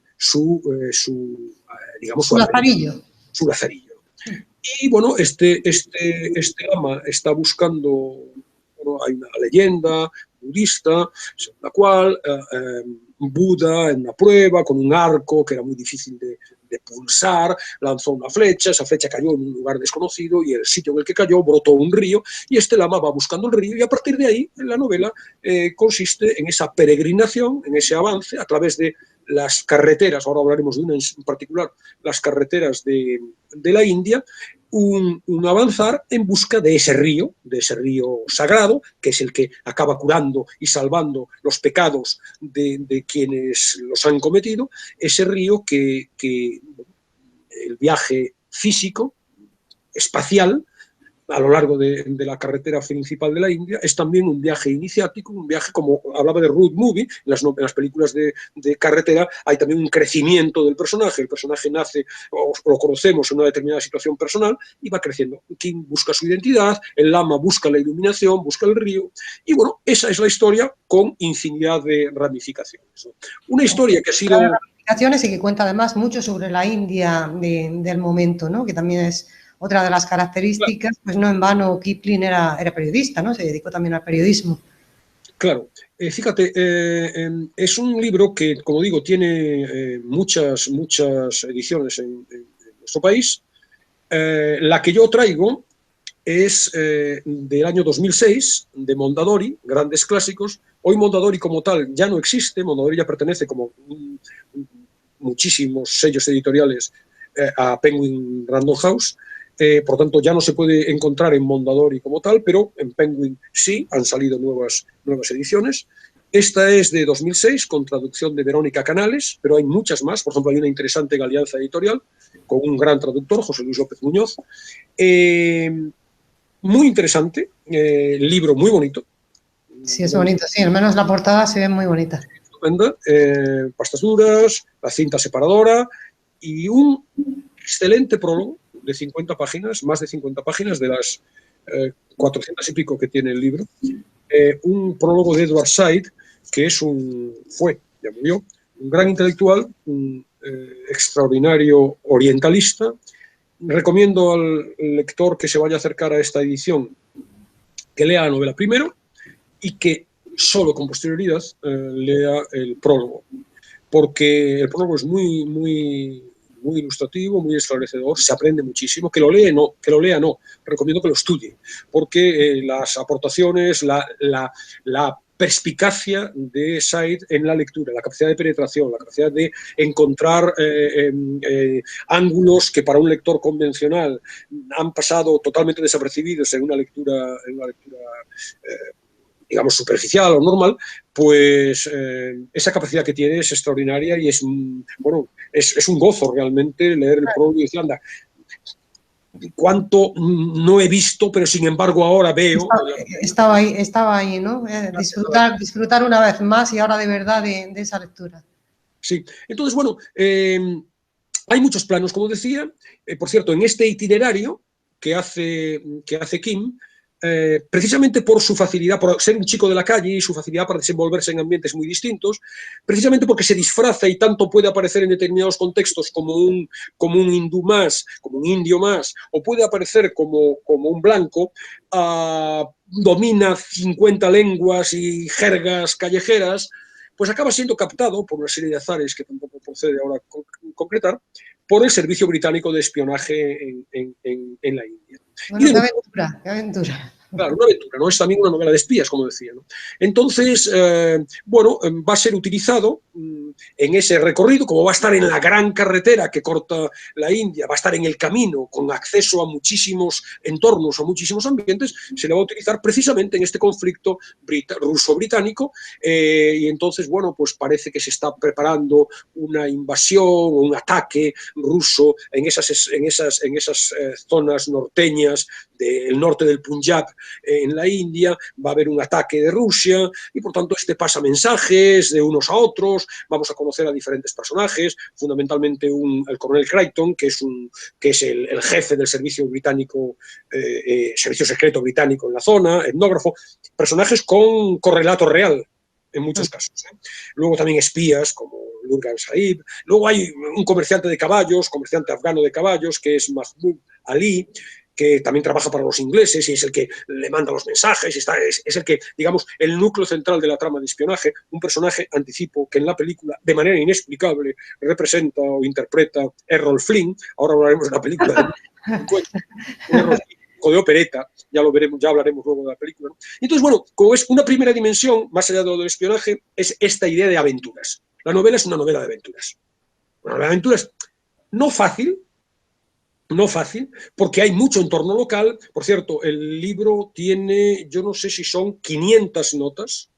digamos, su lazarillo. Su lazarillo. Y bueno, este lama está buscando, hay una leyenda budista, según la cual Buda, en una prueba, con un arco que era muy difícil de pulsar, lanzó una flecha, esa flecha cayó en un lugar desconocido y el sitio en el que cayó brotó un río, y este lama va buscando el río, y a partir de ahí la novela consiste en esa peregrinación, en ese avance a través de las carreteras, ahora hablaremos de una en particular, las carreteras de la India, un avanzar en busca de ese río sagrado, que es el que acaba curando y salvando los pecados de quienes los han cometido, ese río que el viaje físico, espacial, a lo largo de la carretera principal de la India, es también un viaje iniciático, un viaje, como hablaba de road movie, en las películas de carretera hay también un crecimiento del personaje. El personaje nace, o lo conocemos en una determinada situación personal, y va creciendo. King busca su identidad, el lama busca la iluminación, busca el río, y bueno, esa es la historia con infinidad de ramificaciones. Una historia que ha sido... Y que cuenta además mucho sobre la India del momento, ¿no? Que también es otra de las características, pues no en vano Kipling era periodista, ¿no? Se dedicó también al periodismo. Claro, fíjate, es un libro que, como digo, tiene muchas ediciones en nuestro país. La que yo traigo es del año 2006, de Mondadori, Grandes Clásicos. Hoy Mondadori como tal ya no existe, Mondadori ya pertenece como muchísimos sellos editoriales a Penguin Random House. Por tanto, ya no se puede encontrar en Mondadori como tal, pero en Penguin sí, han salido nuevas ediciones. Esta es de 2006, con traducción de Verónica Canales, pero hay muchas más. Por ejemplo, hay una interesante en Alianza Editorial, con un gran traductor, José Luis López Muñoz. Muy interesante, libro muy bonito. Sí, es bonito, sí, al menos la portada se ve muy bonita. Estupenda, pastas duras, la cinta separadora y un excelente prólogo de 50 páginas, más de 50 páginas de las 400 y pico que tiene el libro. Un prólogo de Edward Said, que es ya murió, un gran intelectual, un extraordinario orientalista. Recomiendo al lector que se vaya a acercar a esta edición que lea la novela primero y que solo con posterioridad lea el prólogo, porque el prólogo es muy ilustrativo, muy esclarecedor, se aprende muchísimo. Que lo lea no, recomiendo que lo estudie, porque las aportaciones, la perspicacia de Said en la lectura, la capacidad de penetración, la capacidad de encontrar ángulos que para un lector convencional han pasado totalmente desapercibidos en una lectura digamos, superficial o normal, pues esa capacidad que tiene es extraordinaria y es un gozo realmente leer el prólogo y decir, anda, cuánto no he visto, pero sin embargo ahora veo. Estaba ahí, ¿no? Disfrutar una vez más y ahora de verdad de esa lectura. Sí, entonces, bueno, hay muchos planos, como decía. Por cierto, en este itinerario que hace Kim, precisamente por su facilidad, por ser un chico de la calle y su facilidad para desenvolverse en ambientes muy distintos, precisamente porque se disfraza y tanto puede aparecer en determinados contextos como un hindú más, como un indio más, o puede aparecer como un blanco, domina 50 lenguas y jergas callejeras, pues acaba siendo captado por una serie de azares que tampoco procede ahora concretar, por el Servicio Británico de Espionaje en la India. Bueno, qué aventura. Claro, una aventura, ¿no? Es también una novela de espías, como decía, ¿no? Entonces, va a ser utilizado en ese recorrido, como va a estar en la gran carretera que corta la India, va a estar en el camino con acceso a muchísimos entornos, a muchísimos ambientes, se le va a utilizar precisamente en este conflicto ruso-británico, y entonces, pues parece que se está preparando una invasión o un ataque ruso en esas zonas norteñas del norte del Punjab, en la India. Va a haber un ataque de Rusia y por tanto pasa mensajes de unos a otros. Vamos a conocer a diferentes personajes, fundamentalmente el coronel Crichton, que es el jefe del servicio británico, servicio secreto británico en la zona, etnógrafo, personajes con correlato real en muchos casos. Luego también espías como Lurgan Sahib. Luego hay un comerciante de caballos, comerciante afgano de caballos, que es Mahmoud Ali, que también trabaja para los ingleses y es el que le manda los mensajes, es el que, digamos, el núcleo central de la trama de espionaje. Un personaje, anticipo, que en la película, de manera inexplicable, representa o interpreta Errol Flynn. Ahora hablaremos de la película de opereta, ya lo veremos, ya hablaremos luego de la película, ¿no? Entonces, como es una primera dimensión, más allá de lo del espionaje, es esta idea de aventuras. La novela es una novela de aventuras. Una novela de aventuras no fácil, porque hay mucho entorno local. Por cierto, el libro tiene, yo no sé si son 500 notas,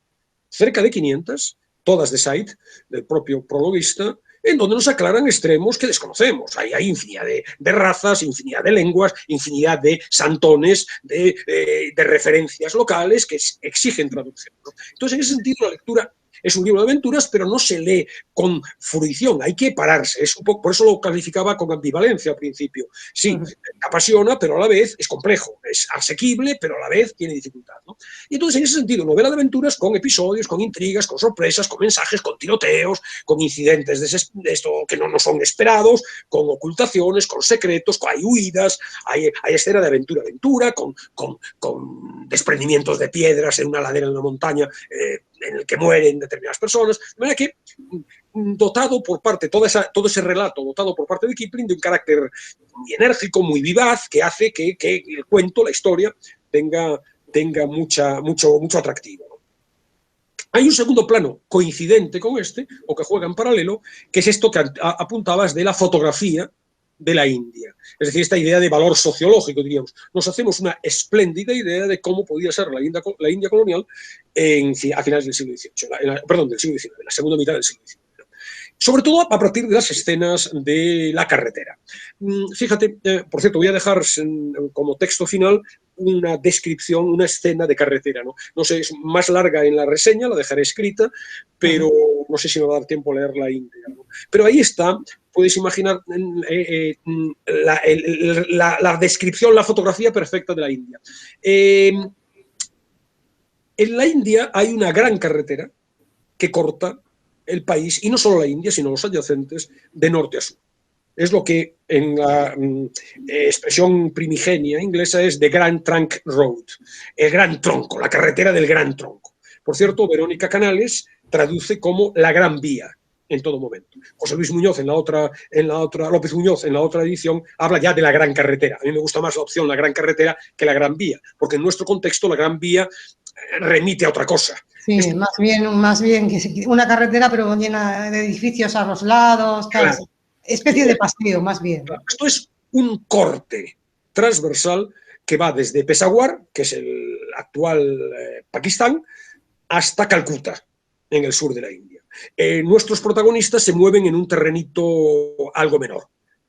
cerca de 500, todas de Said, del propio prologuista, en donde nos aclaran extremos que desconocemos. Hay infinidad de razas, infinidad de lenguas, infinidad de santones, de referencias locales que exigen traducción, ¿no? Entonces, en ese sentido, la lectura Es un libro de aventuras, pero no se lee con fruición, hay que pararse. Es un poco, por eso lo calificaba con ambivalencia al principio. Sí, apasiona, pero a la vez es complejo, es asequible, pero a la vez tiene dificultad, ¿no? Y entonces, en ese sentido, novela de aventuras con episodios, con intrigas, con sorpresas, con mensajes, con tiroteos, con incidentes de esto que no son esperados, con ocultaciones, con secretos, hay huidas, hay escena de aventura, con desprendimientos de piedras en una ladera de una montaña en el que mueren determinadas personas. De manera que, dotado por parte, todo ese relato dotado por parte de Kipling de un carácter muy enérgico, muy vivaz, que hace que el cuento, la historia, tenga mucho atractivo, ¿no? Hay un segundo plano coincidente con este, o que juega en paralelo, que es esto que apuntabas de la fotografía de la India. Es decir, esta idea de valor sociológico, diríamos. Nos hacemos una espléndida idea de cómo podía ser la India colonial a finales del siglo XVIII, del siglo XIX, en la segunda mitad del siglo XIX. Sobre todo a partir de las escenas de la carretera. Fíjate, por cierto, voy a dejar como texto final una descripción, una escena de carretera, ¿no? No sé, es más larga en la reseña, la dejaré escrita, pero no sé si me va a dar tiempo a leerla íntegra, ¿no? Pero ahí está, puedes imaginar la descripción, la fotografía perfecta de la India. En la India hay una gran carretera que corta el país, y no solo la India, sino los adyacentes, de norte a sur. Es lo que en la expresión primigenia inglesa es The Grand Trunk Road, el gran tronco, la carretera del gran tronco. Por cierto, Verónica Canales traduce como la gran vía en todo momento. José Luis Muñoz López Muñoz en la otra edición habla ya de la gran carretera. A mí me gusta más la opción la gran carretera que la gran vía, porque en nuestro contexto la gran vía remite a otra cosa. Sí, más bien que una carretera pero llena de edificios a los lados, tal. Claro. Especie de paseo, más bien. Claro. Esto es un corte transversal que va desde Peshawar, que es el actual Pakistán, hasta Calcuta, en el sur de la India. Nuestros protagonistas se mueven en un terrenito algo menor.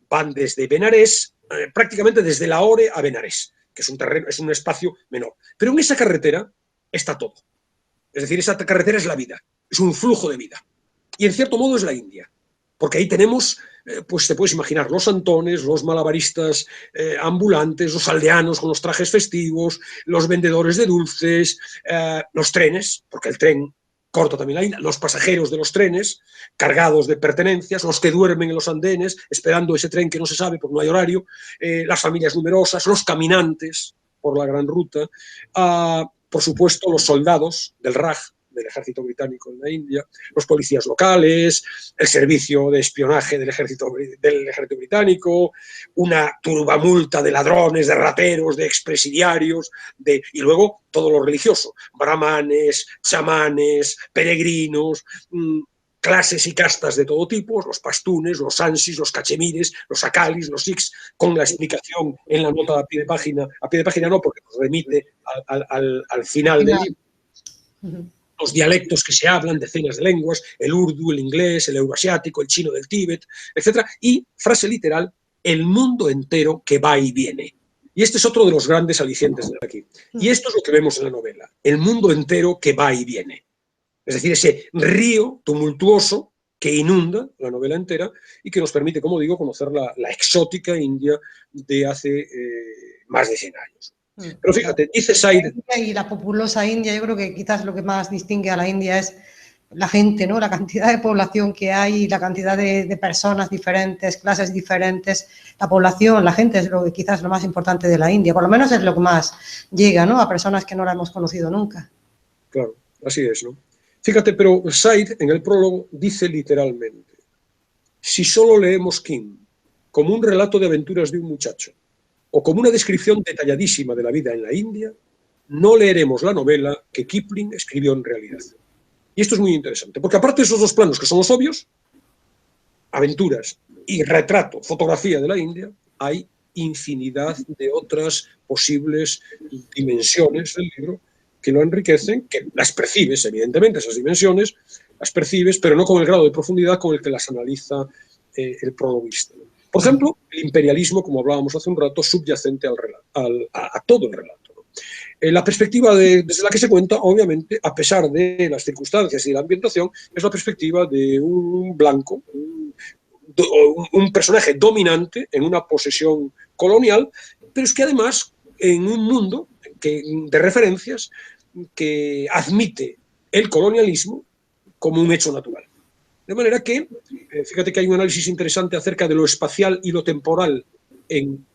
Van desde Benarés, prácticamente desde Lahore a Benarés, que es un espacio menor. Pero en esa carretera está todo. Es decir, esa carretera es la vida, es un flujo de vida. Y en cierto modo es la India, porque ahí tenemos, pues te puedes imaginar, los santones, los malabaristas ambulantes, los aldeanos con los trajes festivos, los vendedores de dulces, los trenes, porque el tren corta también la India, los pasajeros de los trenes cargados de pertenencias, los que duermen en los andenes esperando ese tren que no se sabe porque no hay horario, las familias numerosas, los caminantes por la gran ruta, por supuesto, los soldados del Raj, del ejército británico en la India, los policías locales, el servicio de espionaje del ejército británico, una turbamulta de ladrones, de rateros, de expresidiarios, y luego todo lo religioso, brahmanes, chamanes, peregrinos, clases y castas de todo tipo, los pastunes, los ansis, los cachemires, los akalis, los sikhs, con la explicación en la nota a pie de página no, porque nos remite al final del libro. Los dialectos que se hablan, decenas de lenguas, el urdu, el inglés, el euroasiático, el chino del Tíbet, etc. Y, frase literal, el mundo entero que va y viene. Y este es otro de los grandes alicientes de aquí. Y esto es lo que vemos en la novela, el mundo entero que va y viene. Es decir, ese río tumultuoso que inunda la novela entera y que nos permite, como digo, conocer la exótica India de hace más de 100 años. Pero fíjate, dice Said... Y la populosa India, yo creo que quizás lo que más distingue a la India es la gente, ¿no? La cantidad de población que hay, la cantidad de personas diferentes, clases diferentes. La población, la gente es quizás lo más importante de la India, por lo menos es lo que más llega, ¿no? A personas que no la hemos conocido nunca. Claro, así es, ¿no? Fíjate, pero Said en el prólogo dice literalmente: si solo leemos King como un relato de aventuras de un muchacho o como una descripción detalladísima de la vida en la India, no leeremos la novela que Kipling escribió en realidad. Y esto es muy interesante, porque aparte de esos dos planos que son los obvios, aventuras y retrato, fotografía de la India, hay infinidad de otras posibles dimensiones del libro que lo enriquecen, que las percibes, evidentemente, esas dimensiones, las percibes, pero no con el grado de profundidad con el que las analiza el prologuista. Por ejemplo, el imperialismo, como hablábamos hace un rato, subyacente a todo el relato. La perspectiva desde la que se cuenta, obviamente, a pesar de las circunstancias y de la ambientación, es la perspectiva de un blanco, un personaje dominante en una posesión colonial, pero es que además en un mundo de referencias que admite el colonialismo como un hecho natural. De manera que, fíjate que hay un análisis interesante acerca de lo espacial y lo temporal en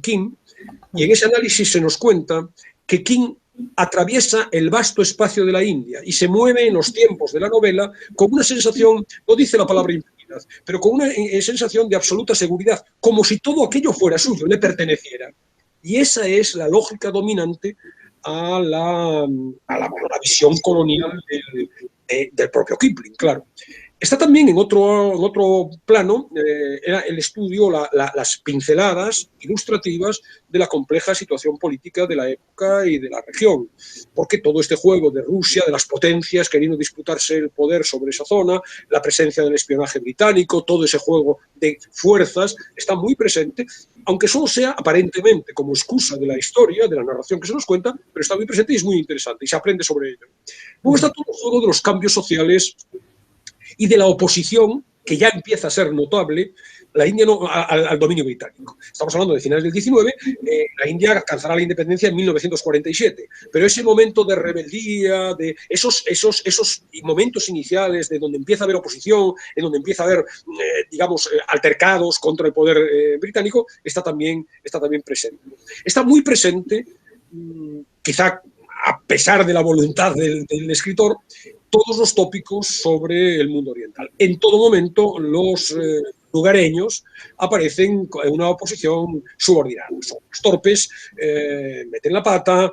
King, y en ese análisis se nos cuenta que King atraviesa el vasto espacio de la India y se mueve en los tiempos de la novela con una sensación, no dice la palabra impunidad, pero con una sensación de absoluta seguridad, como si todo aquello fuera suyo, le perteneciera. Y esa es la lógica dominante a la visión colonial del propio Kipling, claro. Está también en otro plano el estudio, las pinceladas ilustrativas de la compleja situación política de la época y de la región, porque todo este juego de Rusia, de las potencias queriendo disputarse el poder sobre esa zona, la presencia del espionaje británico, todo ese juego de fuerzas está muy presente, aunque solo sea aparentemente como excusa de la historia, de la narración que se nos cuenta, pero está muy presente y es muy interesante y se aprende sobre ello. Luego está todo el juego de los cambios sociales y de la oposición, que ya empieza a ser notable, la India al dominio británico. Estamos hablando de finales del 19, la India alcanzará la independencia en 1947, pero ese momento de rebeldía, de esos momentos iniciales de donde empieza a haber oposición, en donde empieza a haber, digamos, altercados contra el poder británico, está también presente. Está muy presente, quizá a pesar de la voluntad del escritor, todos los tópicos sobre el mundo oriental. En todo momento los lugareños aparecen en una oposición subordinada. Son los torpes, meten la pata,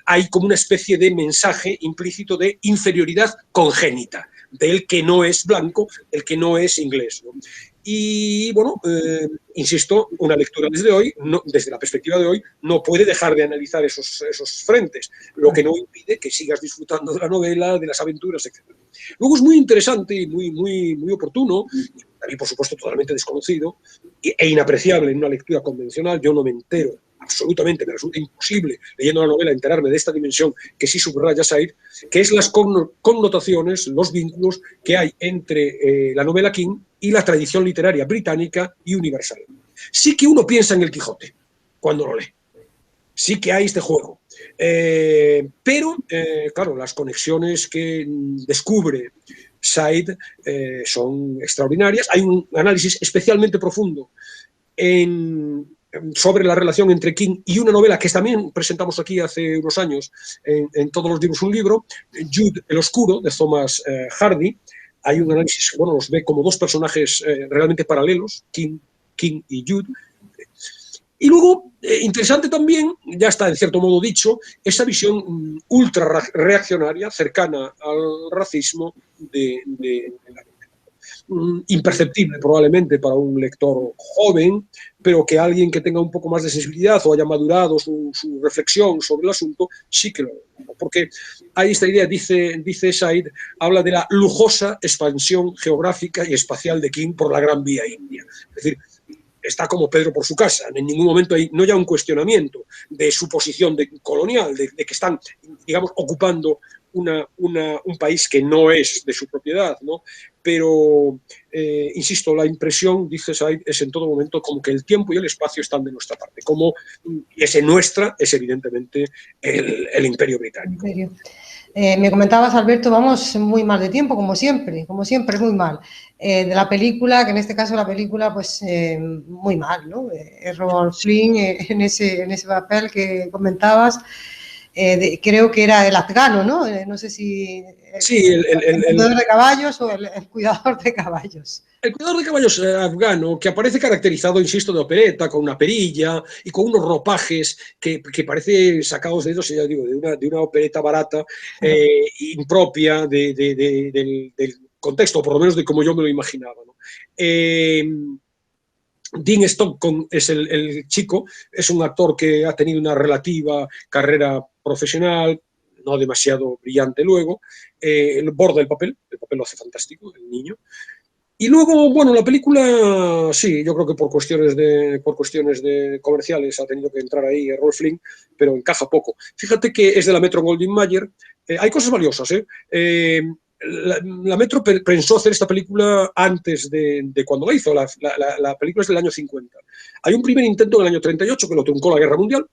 hay como una especie de mensaje implícito de inferioridad congénita del que no es blanco, el que no es inglés, ¿no? Y bueno, insisto, una lectura desde hoy, desde la perspectiva de hoy, no puede dejar de analizar esos frentes, lo que no impide que sigas disfrutando de la novela, de las aventuras, etc. Luego es muy interesante y muy oportuno, también por supuesto totalmente desconocido e inapreciable en una lectura convencional. Yo no me entero absolutamente, me resulta imposible leyendo la novela enterarme de esta dimensión que sí subraya Said, que es las connotaciones, los vínculos que hay entre la novela King y la tradición literaria británica y universal. Sí que uno piensa en el Quijote cuando lo lee, sí que hay este juego, pero claro, las conexiones que descubre Said son extraordinarias. Hay un análisis especialmente profundo sobre la relación entre King y una novela que también presentamos aquí hace unos años en Todos los libros un libro, Jude el Oscuro, de Thomas Hardy. Hay un análisis, bueno, los ve como dos personajes realmente paralelos, King y Jude. Y luego, interesante también, ya está en cierto modo dicho, esa visión ultra reaccionaria, cercana al racismo de la imperceptible probablemente para un lector joven, pero que alguien que tenga un poco más de sensibilidad o haya madurado su reflexión sobre el asunto, sí que lo ve. Porque hay esta idea, dice Said, habla de la lujosa expansión geográfica y espacial de King por la Gran Vía India. Es decir, está como Pedro por su casa. En ningún momento hay no ya un cuestionamiento de su posición colonial, de que están, digamos, ocupando un país que no es de su propiedad, ¿no? Pero, insisto, la impresión, dice Said, es en todo momento como que el tiempo y el espacio están de nuestra parte, como ese nuestra es evidentemente el Imperio Británico. Me comentabas, Alberto, vamos muy mal de tiempo, como siempre, muy mal. De la película, que en este caso la película, pues muy mal, ¿no? Errol Flynn en ese papel que comentabas, creo que era el afgano, ¿no? No sé si... Sí, el cuidador de caballos o el cuidador de caballos. El cuidador de caballos afgano, que aparece caracterizado, insisto, de opereta, con una perilla y con unos ropajes que parece sacados de, ya digo, de una opereta barata, impropia del contexto, por lo menos de como yo me lo imaginaba, ¿no? Dean Stockton es el chico, es un actor que ha tenido una relativa carrera profesional, no demasiado brillante luego, borda el papel lo hace fantástico, el niño. Y luego, bueno, la película, sí, yo creo que por cuestiones de comerciales ha tenido que entrar ahí Errol Flynn, pero encaja poco. Fíjate que es de la Metro Goldwyn Mayer. Hay cosas valiosas, ¿eh? La Metro pensó hacer esta película antes de cuando la hizo. La película es del año 50. Hay un primer intento en el año 38 que lo truncó la Guerra Mundial,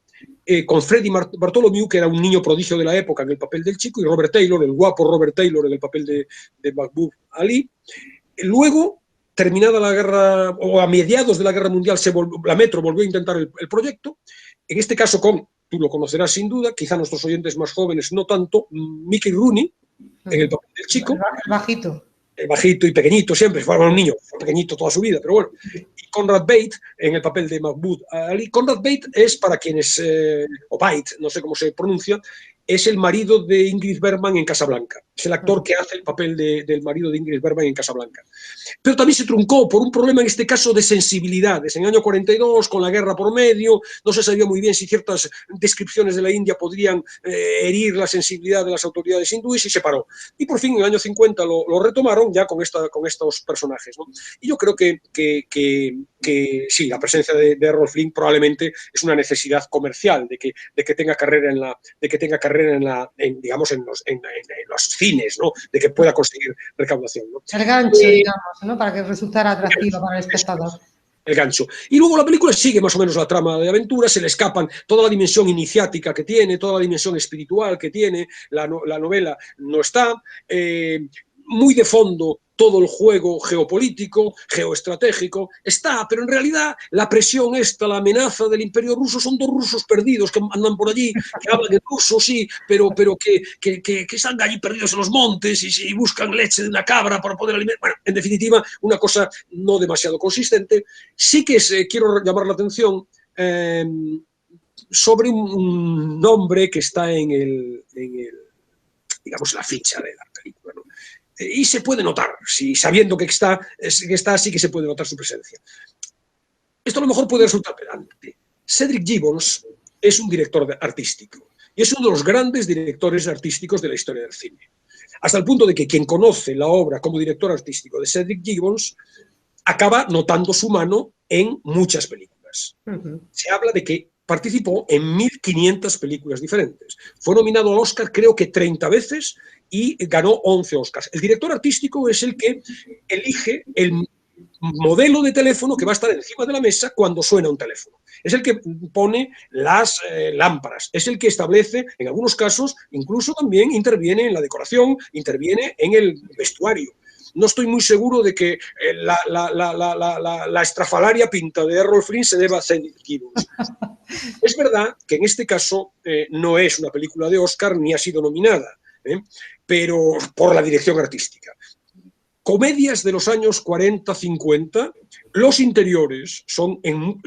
con Freddie Bartholomew, que era un niño prodigio de la época en el papel del chico, y Robert Taylor, el guapo Robert Taylor en el papel de Mahbub Ali. Luego, terminada la guerra, o a mediados de la Guerra Mundial, la Metro volvió a intentar el proyecto, en este caso con, tú lo conocerás sin duda, quizá nuestros oyentes más jóvenes no tanto, Mickey Rooney, en el papel del chico. Bajito. Bajito y pequeñito siempre, fue un niño, fue pequeñito toda su vida, pero bueno. Y Conrad Bate en el papel de Mahbub Ali. Conrad Bate es, para quienes, o Bate, no sé cómo se pronuncia, es el marido de Ingrid Bergman en Casablanca. Es el actor que hace el papel del marido de Ingrid Bergman en Casablanca. Pero también se truncó por un problema, en este caso, de sensibilidades. En el año 42, con la guerra por medio, no se sabía muy bien si ciertas descripciones de la India podrían herir la sensibilidad de las autoridades hindúes, y se paró. Y por fin, en el año 50, lo retomaron ya con estos personajes, ¿no? Y yo creo que sí, la presencia de Errol Flynn probablemente es una necesidad comercial, de que tenga carrera digamos, en los cines, ¿no? De que pueda conseguir recaudación, ¿no? El gancho, digamos, ¿no? Para que resultara atractiva para el espectador. El gancho. Y luego la película sigue más o menos la trama de aventura, se le escapan toda la dimensión iniciática que tiene, toda la dimensión espiritual que tiene, la novela no está, muy de fondo todo el juego geopolítico, geoestratégico, está, pero en realidad la presión esta, la amenaza del Imperio Ruso, son dos rusos perdidos que andan por allí, que hablan en ruso, sí, pero que están allí perdidos en los montes y buscan leche de una cabra para poder alimentar. Bueno, en definitiva, una cosa no demasiado consistente. Sí que quiero llamar la atención sobre un nombre que está digamos, la ficha de la película, ¿no? Y se puede notar, sabiendo que está así, que se puede notar su presencia. Esto a lo mejor puede resultar pedante. Cedric Gibbons es un director artístico y es uno de los grandes directores artísticos de la historia del cine. Hasta el punto de que quien conoce la obra como director artístico de Cedric Gibbons acaba notando su mano en muchas películas. Se habla de que participó en 1.500 películas diferentes. Fue nominado al Oscar creo que 30 veces y ganó 11 Oscars. El director artístico es el que elige el modelo de teléfono que va a estar encima de la mesa cuando suena un teléfono. Es el que pone las lámparas, es el que establece, en algunos casos, incluso también interviene en la decoración, interviene en el vestuario. No estoy muy seguro de que la estrafalaria pinta de Errol Flynn se deba a Cedric Gibbons. Es verdad que en este caso no es una película de Oscar ni ha sido nominada, pero por la dirección artística. Comedias de los años 40-50, los interiores son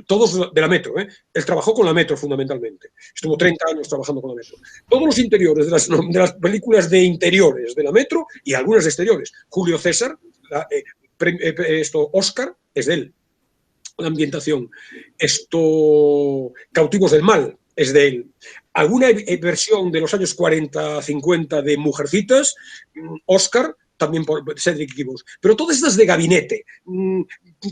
todos de la Metro. Él trabajó con la Metro fundamentalmente. Estuvo 30 años trabajando con la Metro. Todos los interiores de las películas de interiores de la Metro y algunas de exteriores. Julio César, Oscar, es de él. La ambientación. Cautivos del Mal, es de él. Alguna versión de los años 40-50 de Mujercitas, Oscar, también por Cedric Gibbons. Pero todas estas de gabinete,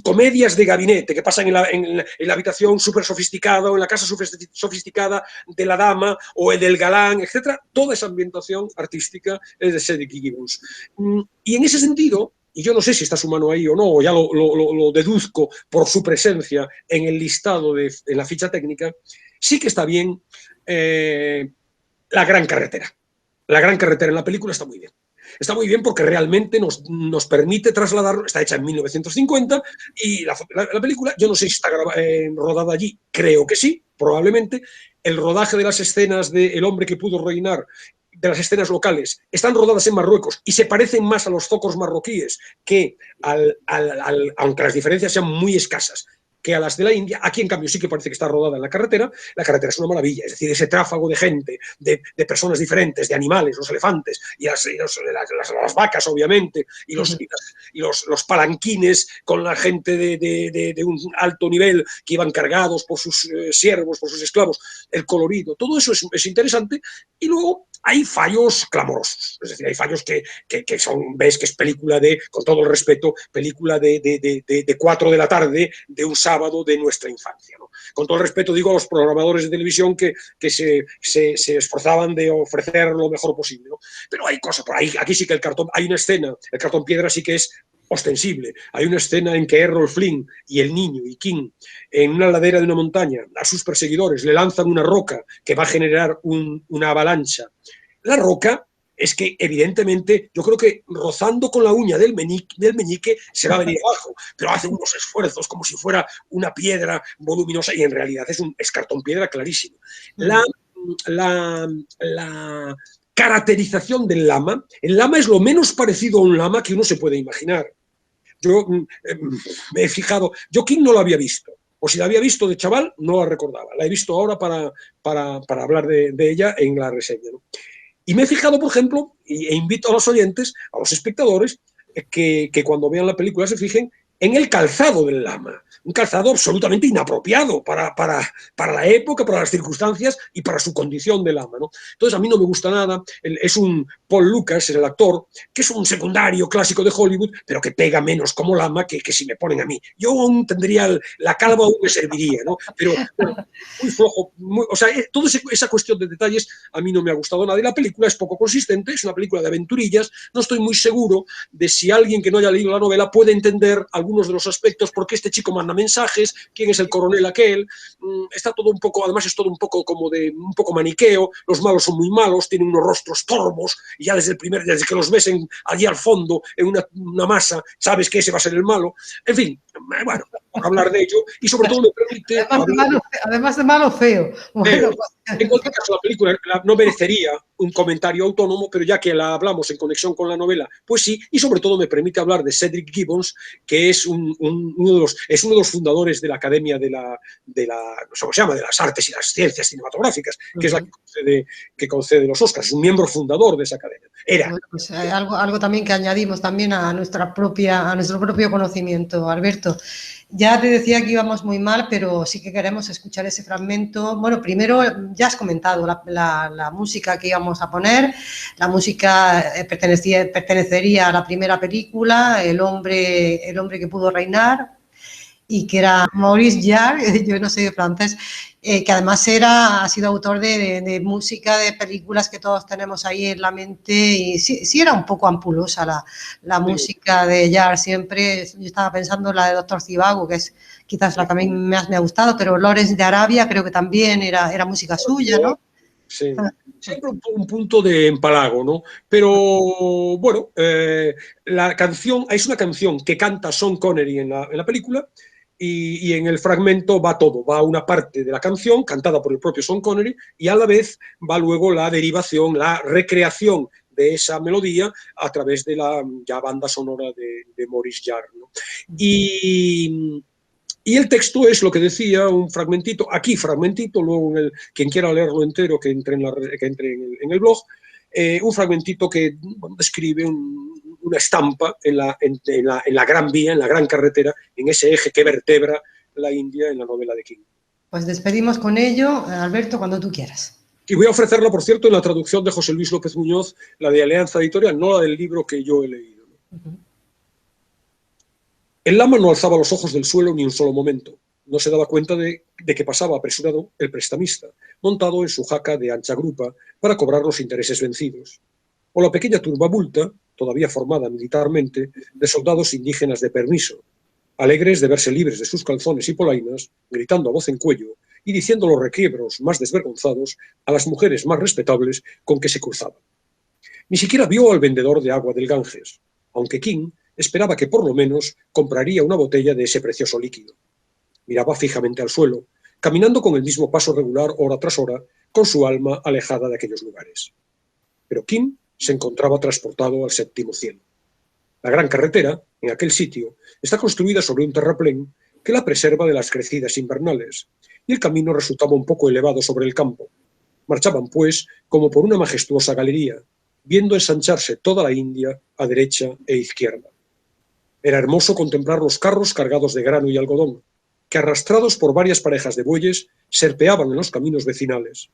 comedias de gabinete que pasan en la habitación súper sofisticada o en la casa sofisticada de la dama o del galán, etc. Toda esa ambientación artística es de Cedric Gibbons. Y en ese sentido, y yo no sé si está su mano ahí o no, ya lo deduzco por su presencia en el listado en la ficha técnica, sí que está bien La Gran Carretera. La Gran Carretera en la película está muy bien. Está muy bien porque realmente nos permite trasladar, está hecha en 1950 y la película, yo no sé si está rodada allí, creo que sí, probablemente. El rodaje de las escenas de El hombre que pudo reinar, de las escenas locales, están rodadas en Marruecos y se parecen más a los zocos marroquíes que aunque las diferencias sean muy escasas, que a las de la India. Aquí, en cambio, sí que parece que está rodada en la carretera. La carretera es una maravilla, es decir, ese tráfago de gente, de personas diferentes, de animales, los elefantes y las vacas, obviamente, y los palanquines con la gente de un alto nivel que iban cargados por sus siervos, por sus esclavos, el colorido, todo eso es interesante. Y luego hay fallos clamorosos, es decir, hay fallos que son, ves que es película con todo el respeto, película de 4 de la tarde, de un sábado de nuestra infancia, ¿no? Con todo el respeto digo a los programadores de televisión que se esforzaban de ofrecer lo mejor posible, ¿no? Pero hay cosas por ahí, aquí sí que hay una escena, el cartón piedra sí que es ostensible. Hay una escena en que Errol Flynn y el niño y King, en una ladera de una montaña, a sus perseguidores le lanzan una roca que va a generar una avalancha. La roca es que, evidentemente, yo creo que rozando con la uña del meñique se va a venir abajo, pero hace unos esfuerzos como si fuera una piedra voluminosa y en realidad es cartón piedra clarísimo. La caracterización del lama, el lama es lo menos parecido a un lama que uno se puede imaginar. Yo me he fijado, yo King no lo había visto, o si la había visto de chaval, no la recordaba. La he visto ahora para hablar de ella en la reseña, ¿no? Y me he fijado, por ejemplo, e invito a los oyentes, a los espectadores, que cuando vean la película se fijen en el calzado del lama. Un calzado absolutamente inapropiado para la época, para las circunstancias y para su condición de lama, ¿no? Entonces a mí no me gusta nada. Es un Paul Lucas, el actor, que es un secundario clásico de Hollywood, pero que pega menos como lama que si me ponen a mí. Yo aún tendría, la calva aún me serviría, ¿no? Pero bueno, muy flojo, o sea, toda esa cuestión de detalles a mí no me ha gustado nada. Y la película es poco consistente, es una película de aventurillas. No estoy muy seguro de si alguien que no haya leído la novela puede entender algunos de los aspectos, porque este chico manda mensajes, quién es el coronel aquel, está todo un poco, además es todo un poco como un poco maniqueo, los malos son muy malos, tienen unos rostros torvos, y ya desde que los ves allí al fondo, en una masa, sabes que ese va a ser el malo. En fin, bueno, hablar de ello, y sobre todo me permite... Además de malo, feo. Bueno, en cualquier caso, la película no merecería un comentario autónomo, pero ya que la hablamos en conexión con la novela, pues sí, y sobre todo me permite hablar de Cedric Gibbons, que es uno de los fundadores de la Academia de ¿cómo se llama?, de las Artes y las Ciencias Cinematográficas, que es la que concede los Oscars, es un miembro fundador de esa academia. Bueno, pues algo también que añadimos también a nuestro propio conocimiento, Alberto. Ya te decía que íbamos muy mal, pero sí que queremos escuchar ese fragmento. Bueno, primero ya has comentado la música que íbamos a poner. La música pertenecería a la primera película, El hombre que pudo reinar, y que era Maurice Jarre, yo no sé francés, que además ha sido autor de música, de películas que todos tenemos ahí en la mente, y sí era un poco ampulosa la música de Jarre siempre. Yo estaba pensando en la de Doctor Zivago, que es quizás la que a mí más me ha gustado, pero Lawrence de Arabia creo que también era música suya, ¿no? Sí, siempre un punto de empalago, ¿no? Pero bueno, la canción, es una canción que canta Sean Connery en la película, y en el fragmento va todo, va una parte de la canción cantada por el propio Sean Connery, y a la vez va luego la derivación, la recreación de esa melodía a través de la ya banda sonora de Maurice Jarre, ¿no? Y el texto es lo que decía, un fragmentito, aquí fragmentito, luego quien quiera leerlo entero que entre en el blog, un fragmentito que describe una estampa en la Gran Vía, en la gran carretera, en ese eje que vertebra la India en la novela de King. Pues despedimos con ello, Alberto, cuando tú quieras. Y voy a ofrecerla, por cierto, en la traducción de José Luis López Muñoz, la de Alianza Editorial, no la del libro que yo he leído. El lama no alzaba los ojos del suelo ni un solo momento. No se daba cuenta de que pasaba apresurado el prestamista, montado en su jaca de ancha grupa para cobrar los intereses vencidos. O la pequeña turbabulta, todavía formada militarmente, de soldados indígenas de permiso, alegres de verse libres de sus calzones y polainas, gritando a voz en cuello y diciendo los requiebros más desvergonzados a las mujeres más respetables con que se cruzaban. Ni siquiera vio al vendedor de agua del Ganges, aunque King esperaba que por lo menos compraría una botella de ese precioso líquido. Miraba fijamente al suelo, caminando con el mismo paso regular hora tras hora, con su alma alejada de aquellos lugares. Pero King se encontraba transportado al séptimo cielo. La gran carretera, en aquel sitio, está construida sobre un terraplén que la preserva de las crecidas invernales, y el camino resultaba un poco elevado sobre el campo. Marchaban, pues, como por una majestuosa galería, viendo ensancharse toda la India a derecha e izquierda. Era hermoso contemplar los carros cargados de grano y algodón, que arrastrados por varias parejas de bueyes serpeaban en los caminos vecinales.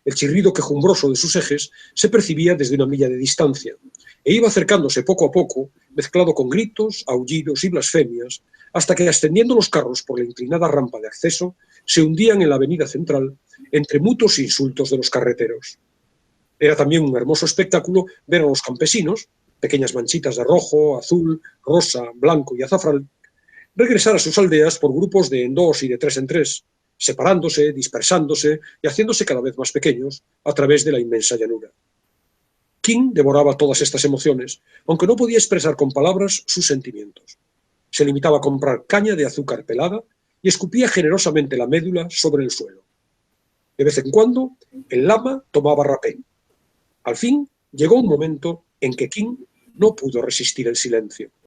El chirrido quejumbroso de sus ejes se percibía desde una milla de distancia, e iba acercándose poco a poco, mezclado con gritos, aullidos y blasfemias, hasta que, ascendiendo los carros por la inclinada rampa de acceso, se hundían en la avenida central entre mutuos insultos de los carreteros. Era también un hermoso espectáculo ver a los campesinos, pequeñas manchitas de rojo, azul, rosa, blanco y azafrán, regresar a sus aldeas por grupos de en dos y de tres en tres, separándose, dispersándose y haciéndose cada vez más pequeños a través de la inmensa llanura. King devoraba todas estas emociones, aunque no podía expresar con palabras sus sentimientos. Se limitaba a comprar caña de azúcar pelada y escupía generosamente la médula sobre el suelo. De vez en cuando, el lama tomaba rapé. Al fin, llegó un momento en que King no pudo resistir el silencio.